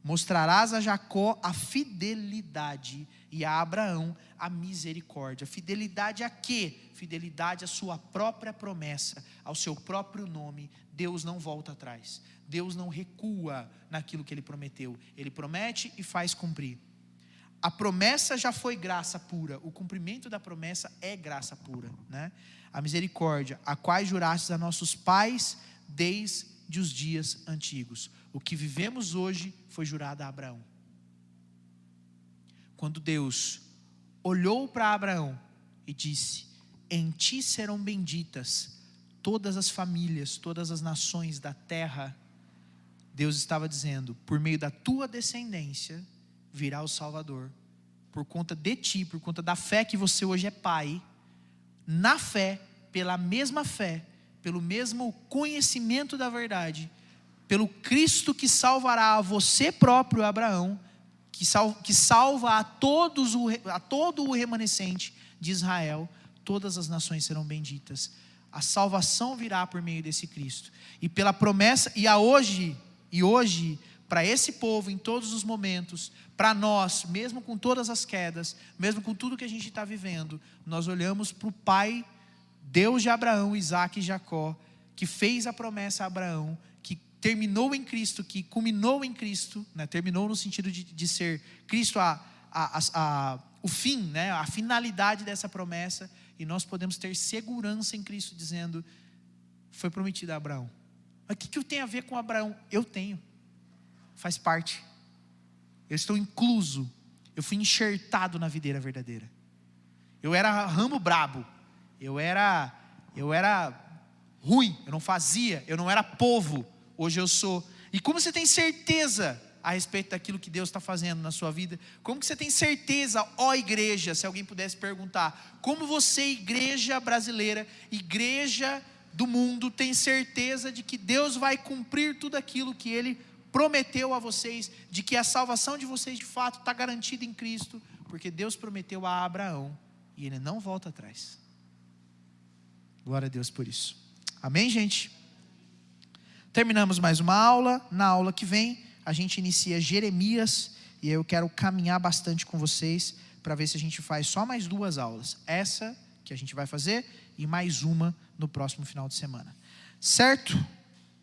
Mostrarás a Jacó a fidelidade e a Abraão a misericórdia. Fidelidade a quê? Fidelidade à sua própria promessa, ao seu próprio nome. Deus não volta atrás. Deus não recua naquilo que Ele prometeu. Ele promete e faz cumprir. A promessa já foi graça pura. O cumprimento da promessa é graça pura, né? A misericórdia, a quais jurastes a nossos pais desde os dias antigos. O que vivemos hoje foi jurado a Abraão. Quando Deus olhou para Abraão e disse: em ti serão benditas todas as famílias, todas as nações da terra. Deus estava dizendo: por meio da tua descendência virá o Salvador. Por conta de ti, por conta da fé que você hoje é pai, na fé, pela mesma fé, pelo mesmo conhecimento da verdade, pelo Cristo que salvará a você próprio, Abraão, que salva a todo o remanescente de Israel, todas as nações serão benditas. A salvação virá por meio desse Cristo. E pela promessa, e hoje, para esse povo, em todos os momentos, para nós, mesmo com todas as quedas, mesmo com tudo que a gente está vivendo, nós olhamos para o Pai, Deus de Abraão, Isaac e Jacó, que fez a promessa a Abraão, que terminou em Cristo, que culminou em Cristo, né? Terminou no sentido de ser Cristo o fim, né? A finalidade dessa promessa, e nós podemos ter segurança em Cristo, dizendo: foi prometido a Abraão. Mas o que eu tenho a ver com Abraão? Eu tenho, faz parte, eu estou incluso, eu fui enxertado na videira verdadeira. Eu era ramo brabo, eu era ruim, eu não fazia, eu não era povo, hoje eu sou. E como você tem certeza a respeito daquilo que Deus está fazendo na sua vida? Como que você tem certeza, ó igreja, se alguém pudesse perguntar, como você, igreja brasileira, igreja do mundo, tem certeza de que Deus vai cumprir tudo aquilo que Ele prometeu a vocês, de que a salvação de vocês de fato está garantida em Cristo? Porque Deus prometeu a Abraão, e Ele não volta atrás. Glória a Deus por isso. Amém, gente? Terminamos mais uma aula. Na aula que vem, a gente inicia Jeremias, e eu quero caminhar bastante com vocês, para ver se a gente faz só mais 2 aulas. Essa que a gente vai fazer, e mais uma no próximo final de semana. Certo?